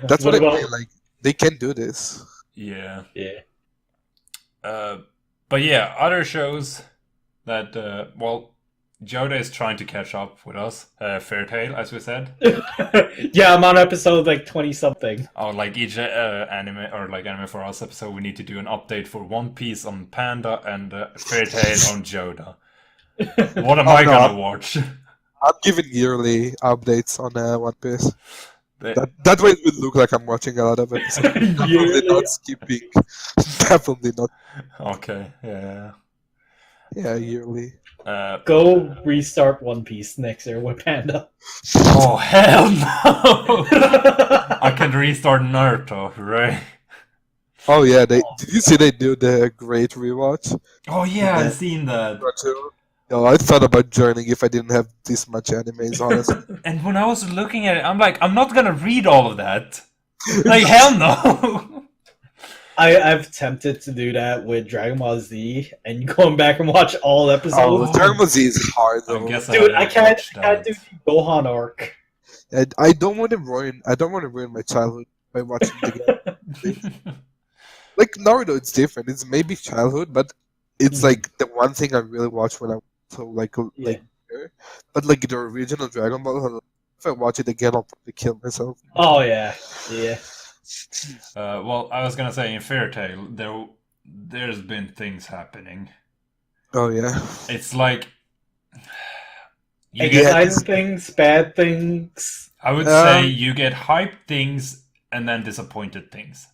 That's what I mean. Like, they can do this. Yeah. But yeah, other shows that Jodha is trying to catch up with us. Fairy Tail, as we said. Yeah, I'm on episode like 20 something. Oh, like each anime or like Anime for Us episode, we need to do an update for One Piece on Panda and Fairy Tail on Jodha. What am I gonna watch? I'm giving yearly updates on One Piece. That way it would look like I'm watching a lot of episodes. Definitely not skipping. Definitely not. Okay, yeah. Yeah, yearly. Go restart One Piece next year with Panda. Oh, hell no! I can restart Naruto, right? Oh yeah, did you see they do the great rewatch? Oh yeah, I've seen that. Yo, I thought about joining if I didn't have this much animes, honestly. And when I was looking at it, I'm like, I'm not gonna read all of that. Like, hell no! I've attempted to do that with Dragon Ball Z and going back and watch all episodes. Oh, Dragon Ball Z is hard though. Dude, I can't do the Gohan arc. I don't want to ruin my childhood by watching the game. Like Naruto, it's different. It's maybe childhood, but it's like the one thing I really watched when I was so like but like the original Dragon Ball, if I watch it again, I'll probably kill myself. Oh yeah. Well, I was gonna say in Fairy Tail, there's been things happening. Oh yeah. It's like exciting things, bad things. I would say you get hyped things and then disappointed things.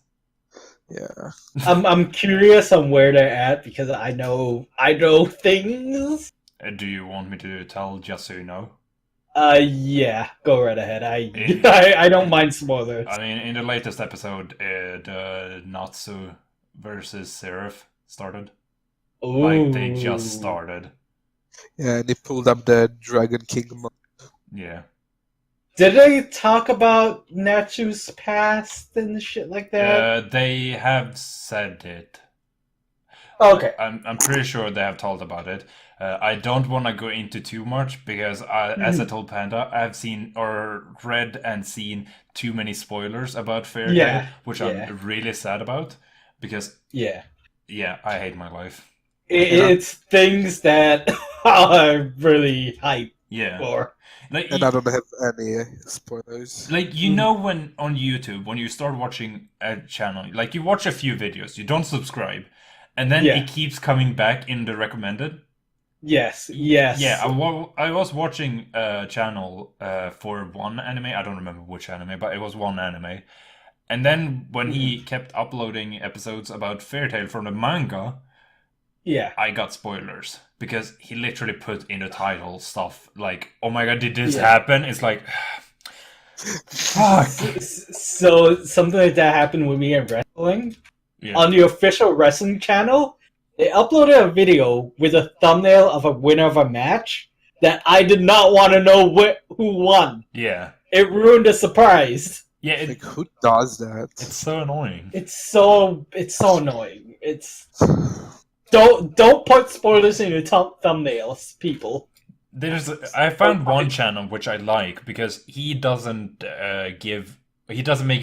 Yeah. I'm curious on where they're at because I know things. Do you want me to tell just so you know? Yeah, go right ahead. I don't mind spoilers. I mean, in the latest episode, the Natsu versus Seraph started. Ooh. Like, they just started. Yeah, and they pulled up the Dragon King mode. Yeah. Did they talk about Natsu's past and shit like that? They have said it. Okay. I'm pretty sure they have told about it. I don't want to go into too much because, as I told Panda, I've seen or read and seen too many spoilers about Fairy Tail, which I'm really sad about because I hate my life. It's things that are really hype for. Like, and I don't have any spoilers. Like, you know, when on YouTube, when you start watching a channel, like you watch a few videos, you don't subscribe, and then it keeps coming back in the recommended. Yes. Yeah, I was watching a channel for one anime. I don't remember which anime, but it was one anime. And then when he kept uploading episodes about Fairy Tail from the manga, I got spoilers. Because he literally put in the title stuff like, oh my god, did this happen? It's like, Fuck. So something like that happened with me in wrestling. Yeah. On the official wrestling channel, they uploaded a video with a thumbnail of a winner of a match that I did not want to know who won. Yeah. It ruined the surprise. Yeah. Like, who does that? It's so annoying. It's so annoying. It's don't put spoilers in your thumbnails, people. I found one channel which I like because he doesn't make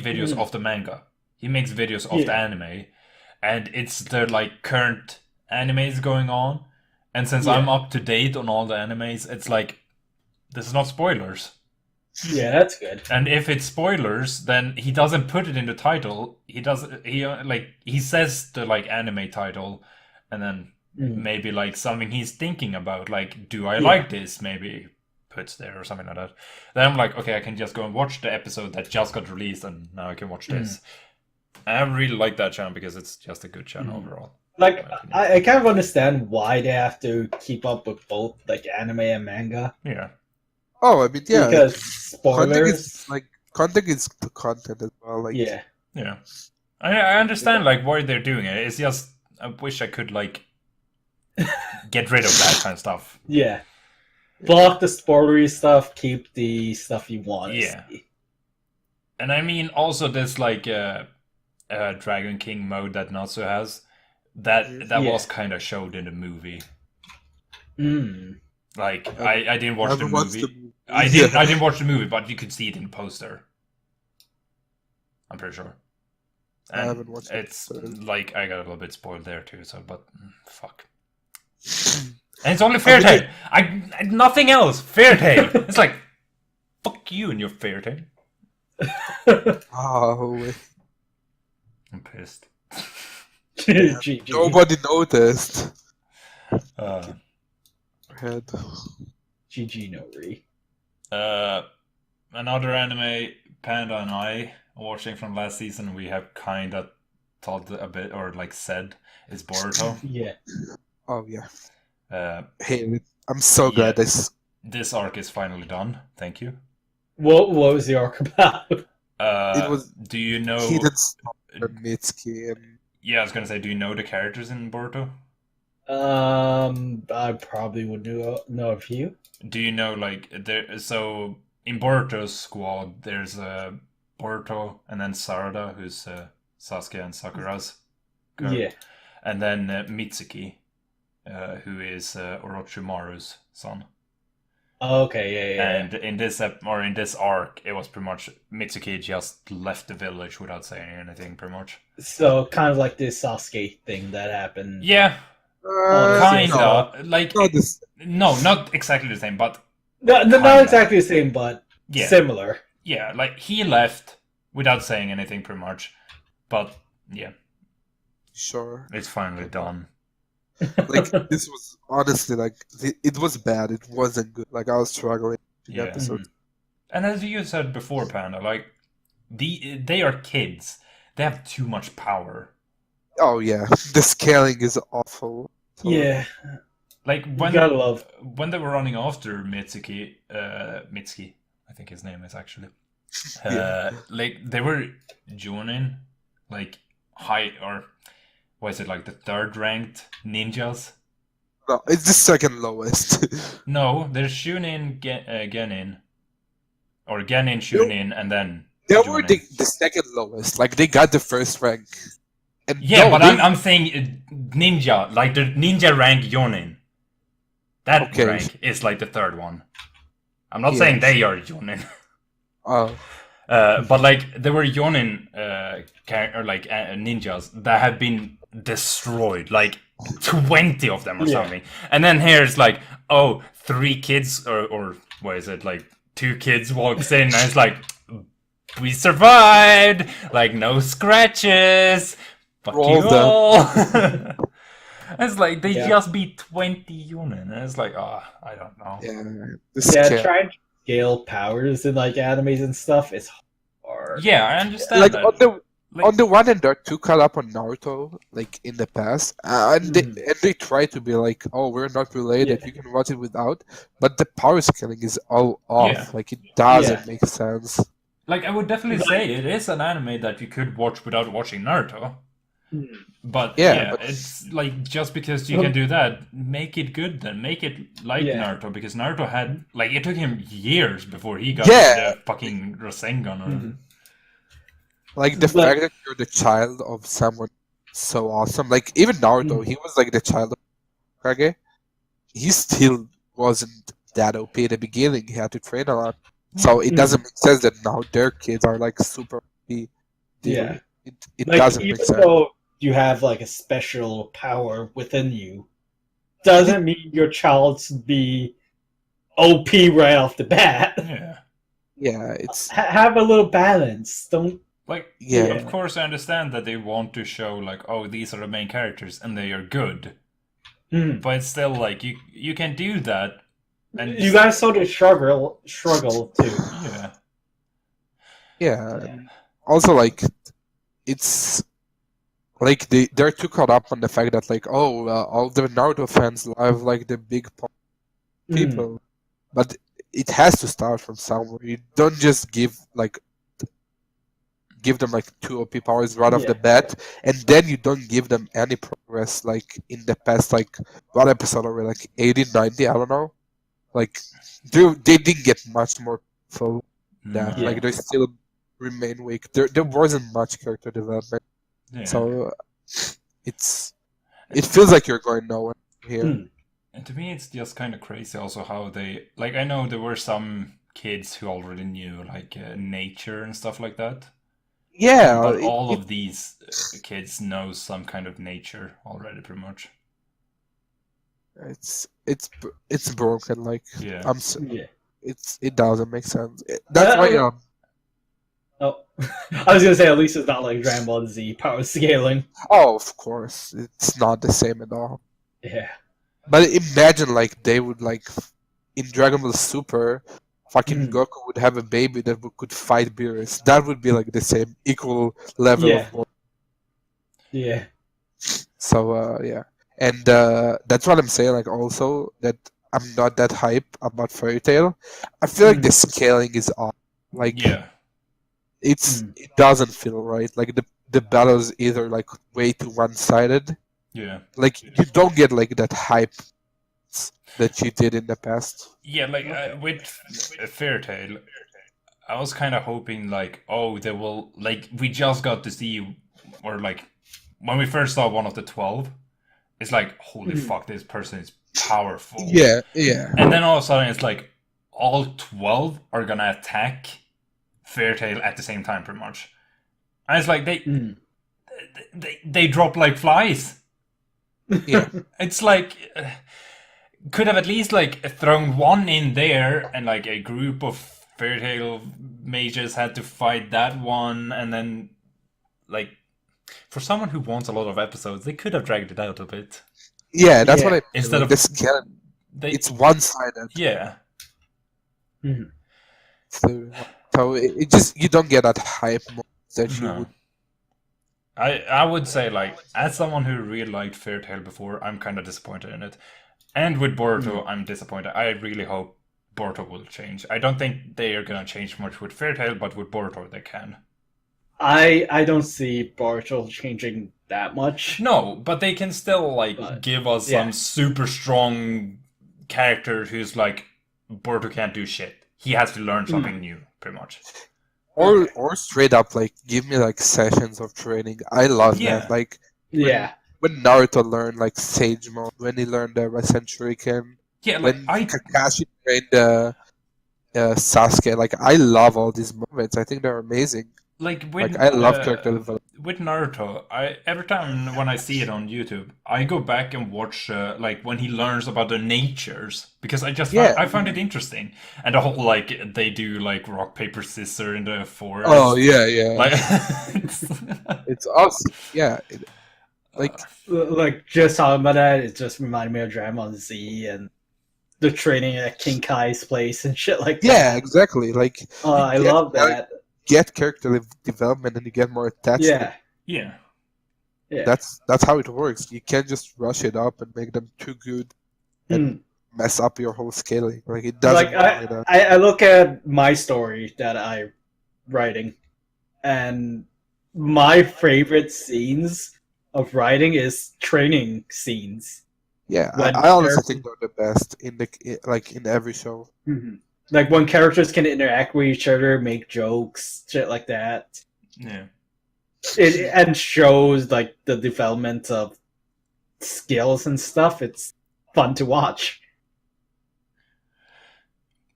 videos of the manga. He makes videos of the anime, and it's the like current animes going on. And since I'm up to date on all the animes, it's like this is not spoilers. Yeah, that's good. And if it's spoilers, then he doesn't put it in the title. He says the like anime title, and then maybe like something he's thinking about, like, do I like this? Maybe puts there or something like that. Then I'm like, okay, I can just go and watch the episode that just got released, and now I can watch this. I really like that channel because it's just a good channel overall. Like, I kind of understand why they have to keep up with both like anime and manga. Yeah. Oh, I mean, yeah. Because spoilers. Content is the content as well. Like, yeah. I understand like why they're doing it. It's just I wish I could like get rid of that kind of stuff. Yeah. Block the spoilery stuff, keep the stuff you want. Yeah. And I mean also this like Dragon King mode that Natsu has, that was kind of showed in the movie. Like I didn't watch the movie. I didn't watch the movie, but you could see it in the poster. I'm pretty sure. And I haven't watched it. It's like I got a little bit spoiled there too. So, but fuck. And it's only Fairy Tail. I nothing else. Fairy Tail. It's like fuck you and your Fairy Tail. Oh, I'm pissed. nobody noticed. Head. GG no re. Another anime, Panda and I, watching from last season, we have kind of thought a bit, or like said, is Boruto. Yeah. Oh yeah. Hey, I'm so glad this arc is finally done. Thank you. What was the arc about? It was. Do you know? He did Mitsuki and. Yeah, I was gonna say, do you know the characters in Boruto? I probably would know a few. Do you know like there? So in Boruto's squad, there's Boruto and then Sarada, who's Sasuke and Sakura's girl. Yeah, and then Mitsuki, who is Orochimaru's son. Okay, yeah. And in this in this arc, it was pretty much Mitsuki just left the village without saying anything, pretty much. So kind of like this Sasuke thing that happened. Yeah. Kinda. Like no, not exactly the same, but not exactly the same, but similar. Yeah, like he left without saying anything, pretty much. But yeah, sure, it's finally done. Like this was honestly like it was bad. It wasn't good. Like I was struggling to get episodes. And as you said before, Panda, like they are kids. They have too much power. Oh yeah, the scaling is awful. Yeah, like when they were running after Mitsuki, I think his name is actually. Like they were joining, like high or what is it, like the third ranked ninjas? No, it's the second lowest. No, they're Shunin, Genin, or Genin, Shunin, and then. They were the second lowest. Like they got the first rank. And yeah, but I'm saying ninja, like the ninja rank Yonin. That rank is like the third one. I'm not saying they are Yonin. Oh. But like there were Yonin ninjas that have been destroyed, like 20 of them or something. And then here's like, 3 kids or what is it, like 2 kids walks in and it's like, we survived, like no scratches. Fuck you all. It's like they just beat 20 Yunin, and it's like, I don't know. Yeah, trying to scale powers in like animes and stuff is hard. Yeah, I understand. Like that. on the one hand, they're too caught up on Naruto, like in the past, and they try to be like, we're not related. You can watch it without, but the power scaling is all off. Like it doesn't make sense. Like, I would definitely say it is an anime that you could watch without watching Naruto. But Yeah, but it's like just because you can do that, make it good then. Make it like Naruto, because Naruto had like it took him years before he got Yeah. the fucking Rasengan. Or like the fact that you're the child of someone so awesome. Like even Naruto, he was like the child of Kage. He still wasn't that OP at the beginning. He had to train a lot. So it doesn't make sense that now their kids are like super OP. Yeah. It Like, doesn't make even sense. though you have like a special power within you, doesn't mean your child should be OP right off the bat. Yeah, it's Have a little balance. Don't. like, Yeah. of course, I understand that they want to show like, oh, these are the main characters and they are good. But it's still like you can do that. And You guys saw the struggle too. yeah. Also, like it's like they're too caught up on the fact that like all the Naruto fans love like the big people, but it has to start from somewhere. You don't just give them like 2 OP powers right off the bat, and then you don't give them any progress like in the past like what episode are we like 80, 90, I don't know. Like they didn't get much more full that. Like they still remain weak. There wasn't much character development. So it feels like you're going nowhere here. And to me, it's just kind of crazy also how they like. I know there were some kids who already knew like nature and stuff like that. Yeah, but all of these kids know some kind of nature already, pretty much. It's broken. Like it doesn't make sense. That's why. Oh, I was gonna say at least it's not like Dragon Ball Z power scaling. Oh, of course, it's not the same at all. Yeah. But imagine like they would like in Dragon Ball Super, fucking Goku would have a baby that could fight Beerus. That would be like the same equal level of. Yeah. So yeah, and that's what I'm saying. Like also that I'm not that hype about Fairy Tail. I feel like the scaling is off. Like it doesn't feel right. Like the battles either like way too one-sided. Yeah. Like you don't get like that hype that you did in the past. Yeah, like with Fairy Tail, I was kind of hoping like, oh, they will like we just got to see, or like when we first saw one of the 12, it's like holy fuck, this person is powerful. Yeah. And then all of a sudden it's like all 12 are gonna attack Fairy Tail at the same time, pretty much. And it's like they drop like flies. Yeah. It's like could have at least like thrown one in there, and like a group of Fairy Tail mages had to fight that one, and then like for someone who wants a lot of episodes, they could have dragged it out a bit. Yeah, that's what I instead like, of the scale. It's one-sided. Yeah. So it just you don't get that hype that you would. I would say, like, as someone who really liked Fairy Tail before, I'm kind of disappointed in it. And with Boruto, I'm disappointed. I really hope Boruto will change. I don't think they are going to change much with Fairy Tail, but with Boruto they can. I don't see Boruto changing that much. No, but they can still, like, give us some super strong character who's like, Boruto can't do shit. He has to learn something new, pretty much. Or straight up, like, give me, like, sessions of training. I love that. Like, when Naruto learned, like, Sage Mode, when he learned the Rasen Shuriken, when Kakashi trained Sasuke, like, I love all these moments. I think they're amazing. Like I love character development. With Naruto, every time when I see it on YouTube, I go back and watch like when he learns about the natures, because I find it interesting, and the whole like they do like rock paper scissors in the forest. Oh yeah. Like, it's awesome. Yeah, like just talking about that, it just reminded me of Dragon Ball Z and the training at King Kai's place and shit like that. Yeah, exactly. Like I love that. Get character development and you get more attached. Yeah. That's how it works. You can't just rush it up and make them too good and mess up your whole scaling. Like it doesn't. Like I look at my story that I writing, and my favorite scenes of writing is training scenes. Yeah, When I honestly characters- think they're the best in every show. Like when characters can interact with each other, make jokes, shit like that. Yeah. And shows like the development of skills and stuff. It's fun to watch.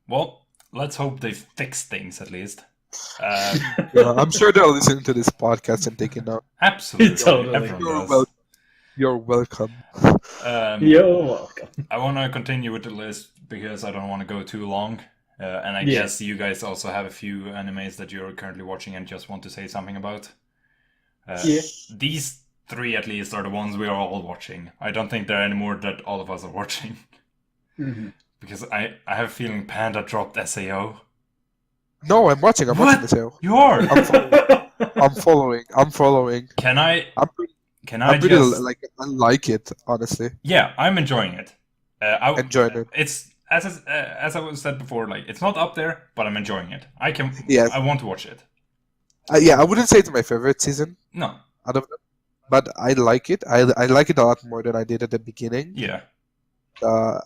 Well, let's hope they fix things at least. Yeah, I'm sure they'll listen to this podcast and take it out. Absolutely. Totally. Everyone does. You're welcome. You're welcome. I want to continue with the list because I don't want to go too long. And I Yeah. guess you guys also have a few animes that you're currently watching and just want to say something about. Yeah. These three, at least, are the ones we are all watching. I don't think there are any more that all of us are watching. Because I have a feeling Panda dropped SAO. No, I'm watching What? the show. You are? I'm following. Can I I'm pretty, just... I like it, honestly. Yeah, I'm enjoying it. Enjoying it. It's as I was said before, like it's not up there, but I'm enjoying it. Yes. I want to watch it. Yeah, I wouldn't say it's my favorite season No. out of them, but I like it. I like it a lot more than I did at the beginning. Yeah.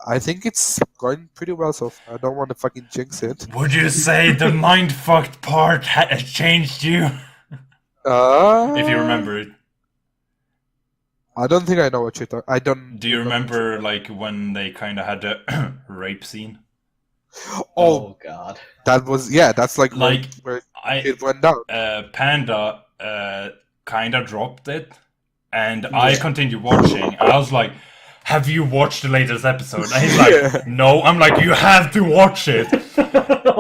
I think it's going pretty well so far. I don't want to fucking jinx it. Would you say the mind fucked part changed you? If you remember it. I don't think I know what you're talking. I don't. Do you remember like when they kind of had the rape scene? Oh, God. that was That's like Like, where I it went down. Panda kind of dropped it, and I continued watching. I was like, "Have you watched the latest episode?" And he's like, Yeah. "No." I'm like, "You have to watch it."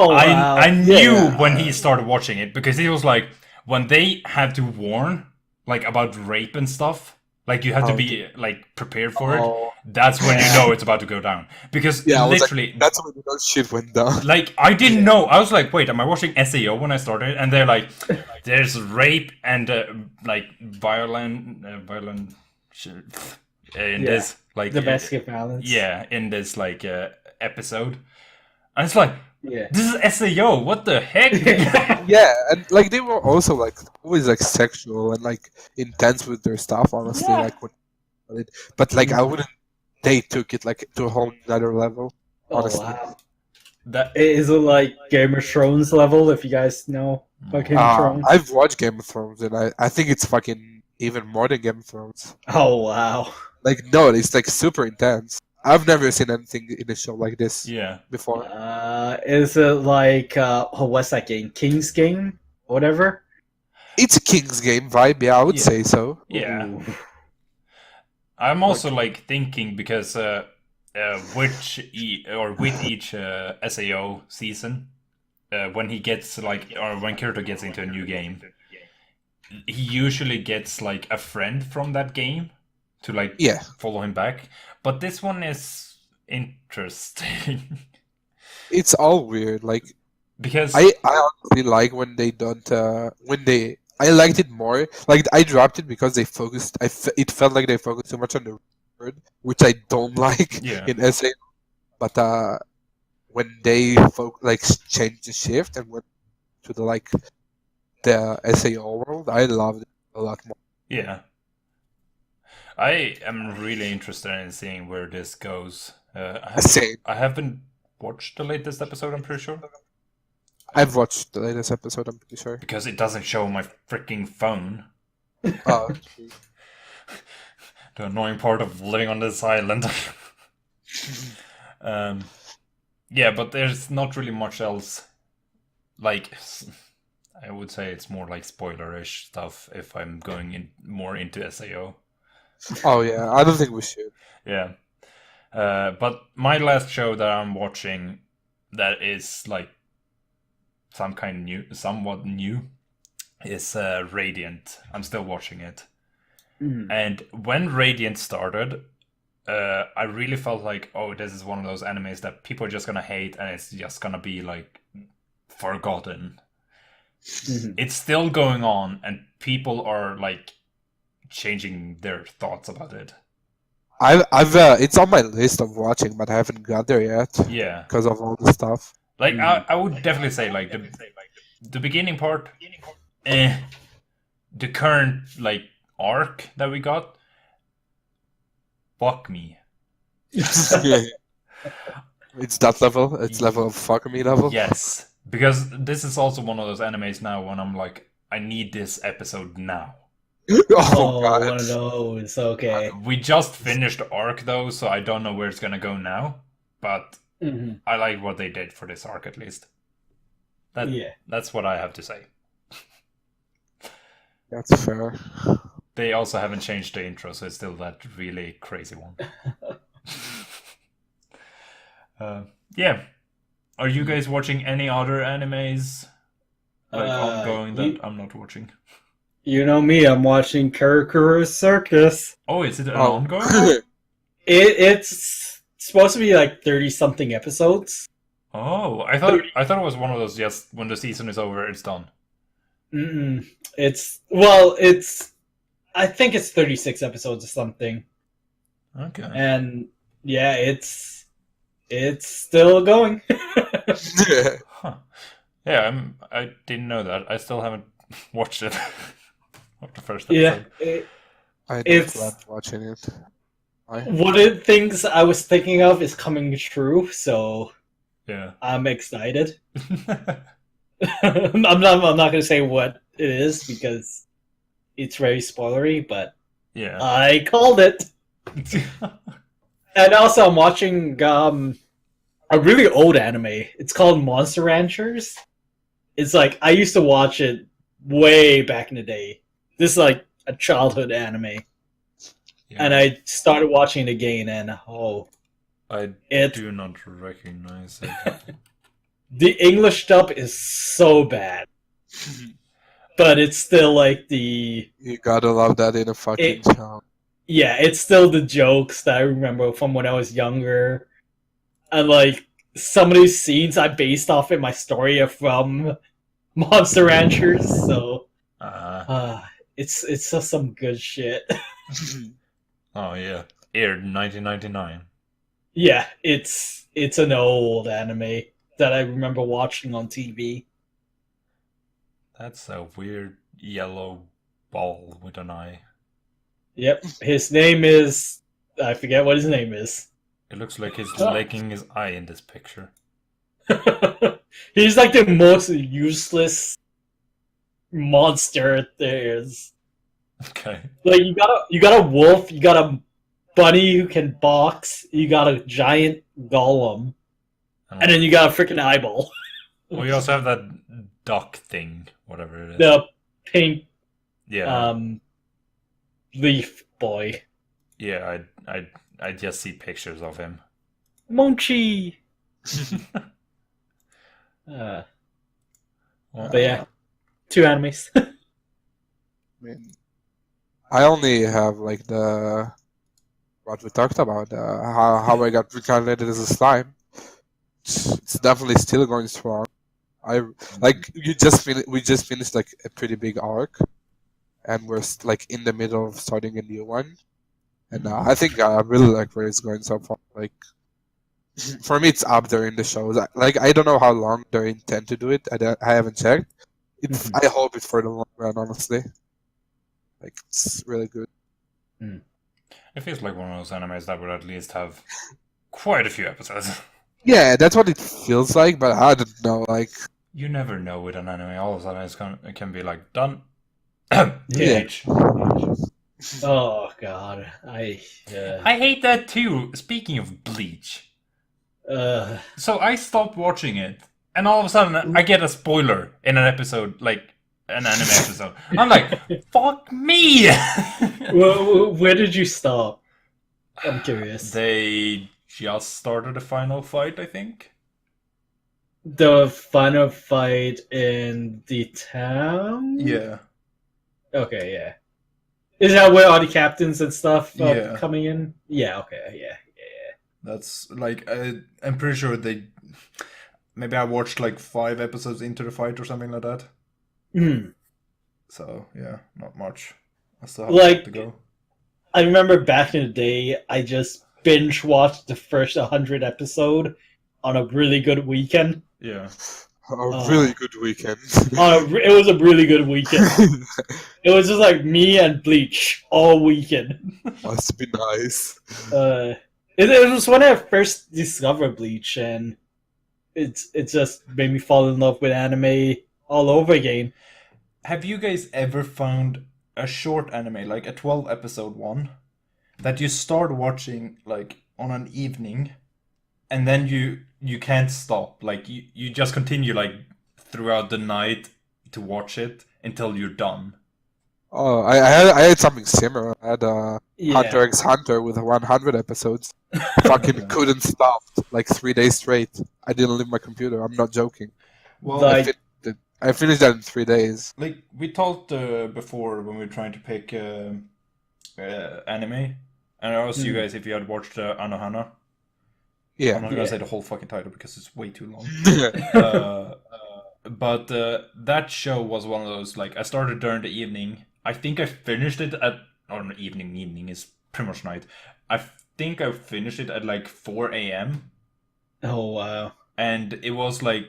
Oh, wow. I knew Yeah. when he started watching it because he was like, when they have to warn like about rape and stuff, like you have to be like prepared for it. Oh, That's when you know it's about to go down. Because Yeah, I was like, literally, that's when the shit went down. like I didn't know. I was like, wait, am I watching SAO when I started? And they're like, there's rape and like violent shit in Yeah. this like domestic violence. yeah, in this like episode. And it's like, Yeah. this is SAO. What the heck? Yeah, and like they were also like always like sexual and like intense with their stuff. Honestly, Yeah. like but like I wouldn't. They took it like to a whole nother level. Honestly. Oh, wow. That Is it like Game of Thrones level, if you guys know about Game of Thrones? I've watched Game of Thrones and I think it's fucking even more than Game of Thrones. Oh, wow. Like no, it's like super intense. I've never seen anything in a show like this yeah. before. Is it like, what's that game? King's Game? Whatever? It's a King's Game vibe, yeah, I would Yeah. say so. Yeah. Ooh. I'm also like thinking because with each SAO season, when he gets like or when Kirito gets into a new game, he usually gets like a friend from that game to like Yeah. follow him back. But this one is interesting It's all weird. Like because I honestly like when they don't I liked it more. Like I dropped it because they focused. It felt like they focused too much on the word, which I don't like Yeah. in SA. But when they changed the shift and went to the SAO world, I loved it a lot more. yeah. I am really interested in seeing where this goes. Same. I haven't watched the latest episode, I'm pretty sure. I've watched the latest episode. I'm pretty sure. Because it doesn't show on my freaking phone. Uh, The annoying part of living on this island. Yeah, but there's not really much else. Like, I would say it's more like spoilerish stuff if I'm going in more into SAO. oh yeah, I don't think we should. Yeah. But my last show that I'm watching that is like somewhat new is Radiant. I'm still watching it. And when Radiant started, I really felt like, oh, this is one of those animes that people are just gonna hate and it's just gonna be like forgotten. It's still going on and people are like changing their thoughts about it. I've it's on my list of watching, but I haven't got there yet Yeah. because of all the stuff. Like I would definitely say like the beginning part, the current like arc that we got, fuck me. It's that level. It's level of fuck me level. Yes, because this is also one of those animes now when I'm like, I need this episode now. Oh, God. one of those. Okay. We just finished the arc though, so I don't know where it's gonna go now. But Mhm. I like what they did for this arc at least. That's what I have to say. That's fair. They also haven't changed the intro, so it's still that really crazy one. Yeah. Are you guys watching any other animes like ongoing that I'm not watching? You know me, I'm watching Kuroko's Circus. Oh, is it an ongoing one? It's supposed to be like 30-something episodes. Oh, I thought it was one of those just when the season is over, it's done. Mm-mm. I think it's 36 episodes or something. Okay. And yeah, it's still going. Huh. Yeah, I didn't know that. I still haven't watched it. Of the first episode. Yeah, I don't plan watching it. one of the things I was thinking of is coming true, so yeah, I'm excited. I'm not gonna say what it is because it's very spoilery, but yeah. I called it. And also, I'm watching a really old anime. It's called Monster Ranchers. It's like I used to watch it way back in the day. This is like a childhood anime, and I started watching it again, and I do not recognize it. The English dub is so bad, but it's still like You gotta love that in a fucking town. Yeah, it's still the jokes that I remember from when I was younger, and like some of these scenes I based off in my story are from Monster Ranchers, so it's just some good shit. Oh yeah, aired in 1999. Yeah, it's an old anime that I remember watching on TV. That's a weird yellow ball with an eye. Yep, his name is... I forget what his name is. It looks like he's licking his eye in this picture. He's like the most useless monster there is. Okay. Like you got a wolf, you got a bunny who can box, you got a giant golem, and then you got a freaking eyeball. We also have that duck thing, whatever it is. The pink leaf boy. Yeah, I just see pictures of him. Monchi. But yeah, 2 animes. I mean, I only have like what we talked about, how I got reincarnated as a slime. It's definitely still going strong. We just finished like a pretty big arc, and we're like in the middle of starting a new one. And I think I really like where it's going so far. Like, for me, it's up there in the shows. Like, I don't know how long they intend to do it. I haven't checked. I hope it's for the long run, honestly. Like, it's really good. It feels like one of those animes that would at least have quite a few episodes. Yeah, that's what it feels like, but I don't know. Like, you never know with an anime. All of a sudden, it can be like done. Bleach. Oh god, I hate that too. Speaking of Bleach, so I stopped watching it, and all of a sudden I get a spoiler in an episode, like an anime episode. I'm like, fuck me. Where did you stop? I'm curious. They just started the final fight, I think. The final fight in the town? Yeah. Okay, yeah. Is that where all the captains and stuff Yeah. coming in? Yeah, okay, yeah. That's like, I'm pretty sure maybe I watched like 5 episodes into the fight or something like that. So, yeah, not much. I still have to go. I remember back in the day, I just binge watched the first 100 episode on a really good weekend. Yeah. A really good weekend. It was a really good weekend. It was just like me and Bleach all weekend. Must be nice. It was when I first discovered Bleach, and it just made me fall in love with anime all over again. Have you guys ever found a short anime, like a 12 episode one, that you start watching like on an evening, and then you can't stop? Like you just continue like throughout the night to watch it until you're done. Oh, I had something similar. I had Yeah. Hunter x Hunter with 100 episodes. Fucking couldn't stop like 3 days straight. I didn't leave my computer. I'm not joking. Well, Like- I finished that in 3 days. like we talked before when we were trying to pick anime, and I asked you guys if you had watched Anohana. I'm Yeah. not gonna Yeah. say the whole fucking title because it's way too long. Yeah. But that show was one of those, like, I started during the evening. I think I finished it at, or no, evening is pretty much night. I think I finished it at like 4 a.m. Oh wow. And it was like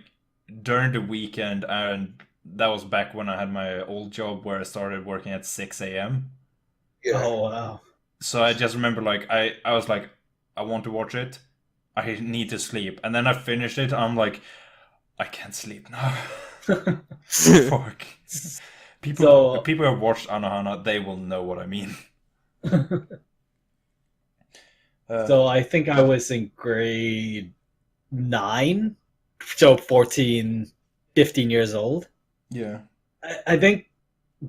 during the weekend, and that was back when I had my old job where I started working at 6 a.m. Oh wow. So I just remember, like, I was like, I want to watch it. I need to sleep. And then I finished it. I'm like, I can't sleep now. Fuck. People who have watched Anohana, they will know what I mean. So I think I was in grade 9, so 14, 15 years old. Yeah. I think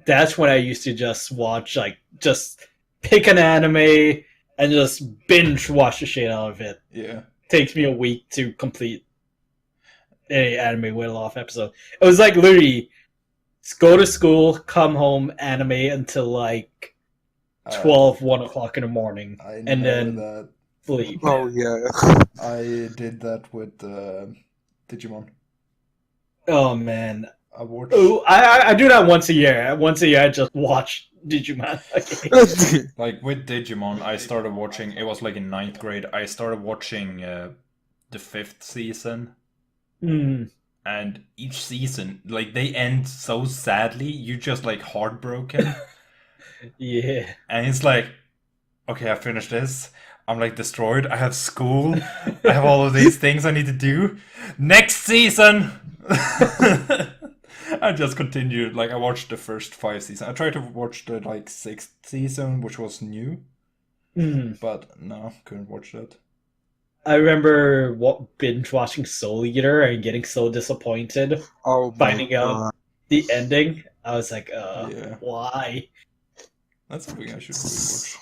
that's when I used to just watch, like, just pick an anime and just binge watch the shit out of it. Yeah. Takes me a week to complete a anime with off episode. It was like literally go to school, come home, anime until like 12, 1 o'clock in the morning, I and know then that. sleep. Oh yeah. I did that with Digimon. Oh man. I watched. Oh, I do that once a year. Once a year, I just watch Digimon. Okay. Like with Digimon, I started watching. It was like in 9th grade. I started watching the 5th season, and each season, like, they end so sadly. You're just like heartbroken, Yeah. and it's like, okay, I finished this. I'm like destroyed. I have school. I have all of these things I need to do. Next season. I just continued. Like, I watched the first 5 seasons. I tried to watch the like 6th season, which was new, but no, couldn't watch that. I remember binge watching Soul Eater and getting so disappointed Oh my finding out God. the ending. I was like, Yeah. why? That's something I should rewatch.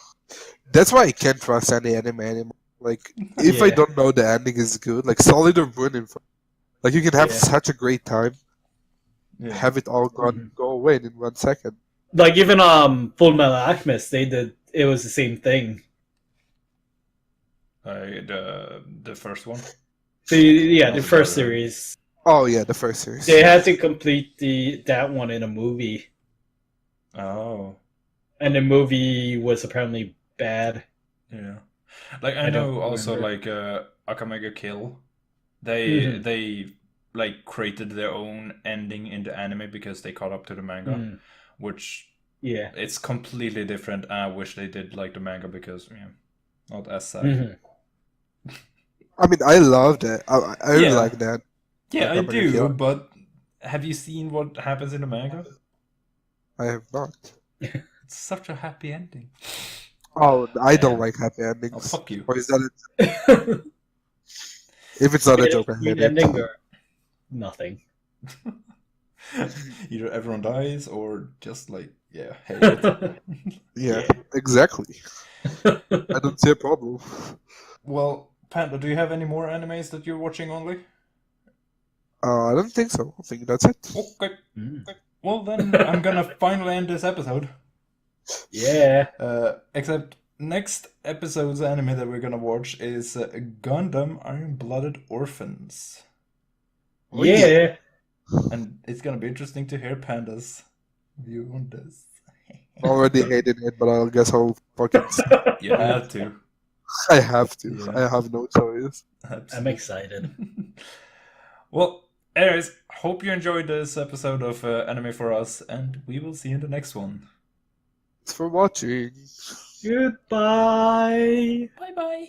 That's why I can't trust any anime anymore. Like, if I Yeah. don't know the ending is good, like Solid or Ruin, like you can have Yeah. such a great time, Yeah. have it all gone go away in 1 second. Like even Full Metal Alchemist, it was the same thing. The first one. The first Brotherhood. series. Oh yeah, the first series. They had to complete that one in a movie, Oh, and the movie was apparently bad. yeah. Like, I I don't know also remember. like Akamega Kill. They like created their own ending in the anime because they caught up to the manga, which Yeah. it's completely different. And I wish they did like the manga because not as sad. I mean, I loved it. I really Yeah. like that. Yeah, I Akamega do. Kill. But have you seen what happens in the manga? I have not. It's such a happy ending. Oh, I don't Yeah. like happy Oh, endings. fuck you. Or is that it? If it's not a joke, I hate Good it. ending or nothing. Either everyone dies or just like, hate it. Yeah, exactly. I don't see a problem. Well, Panda, do you have any more animes that you're watching only? I don't think so. I think that's it. Okay. Well, then I'm gonna finally end this episode. Yeah. Except next episode's anime that we're gonna watch is Gundam Blooded Orphans. Oh, Yeah. And it's gonna be interesting to hear Panda's view on this. Already hated it, but I guess I'll fucking. You have to. I have to. Yeah. I have no choice. I'm excited. Well, Anyways, hope you enjoyed this episode of Anime for Us, and we will see you in the next one. Thanks for watching. Goodbye. Bye bye.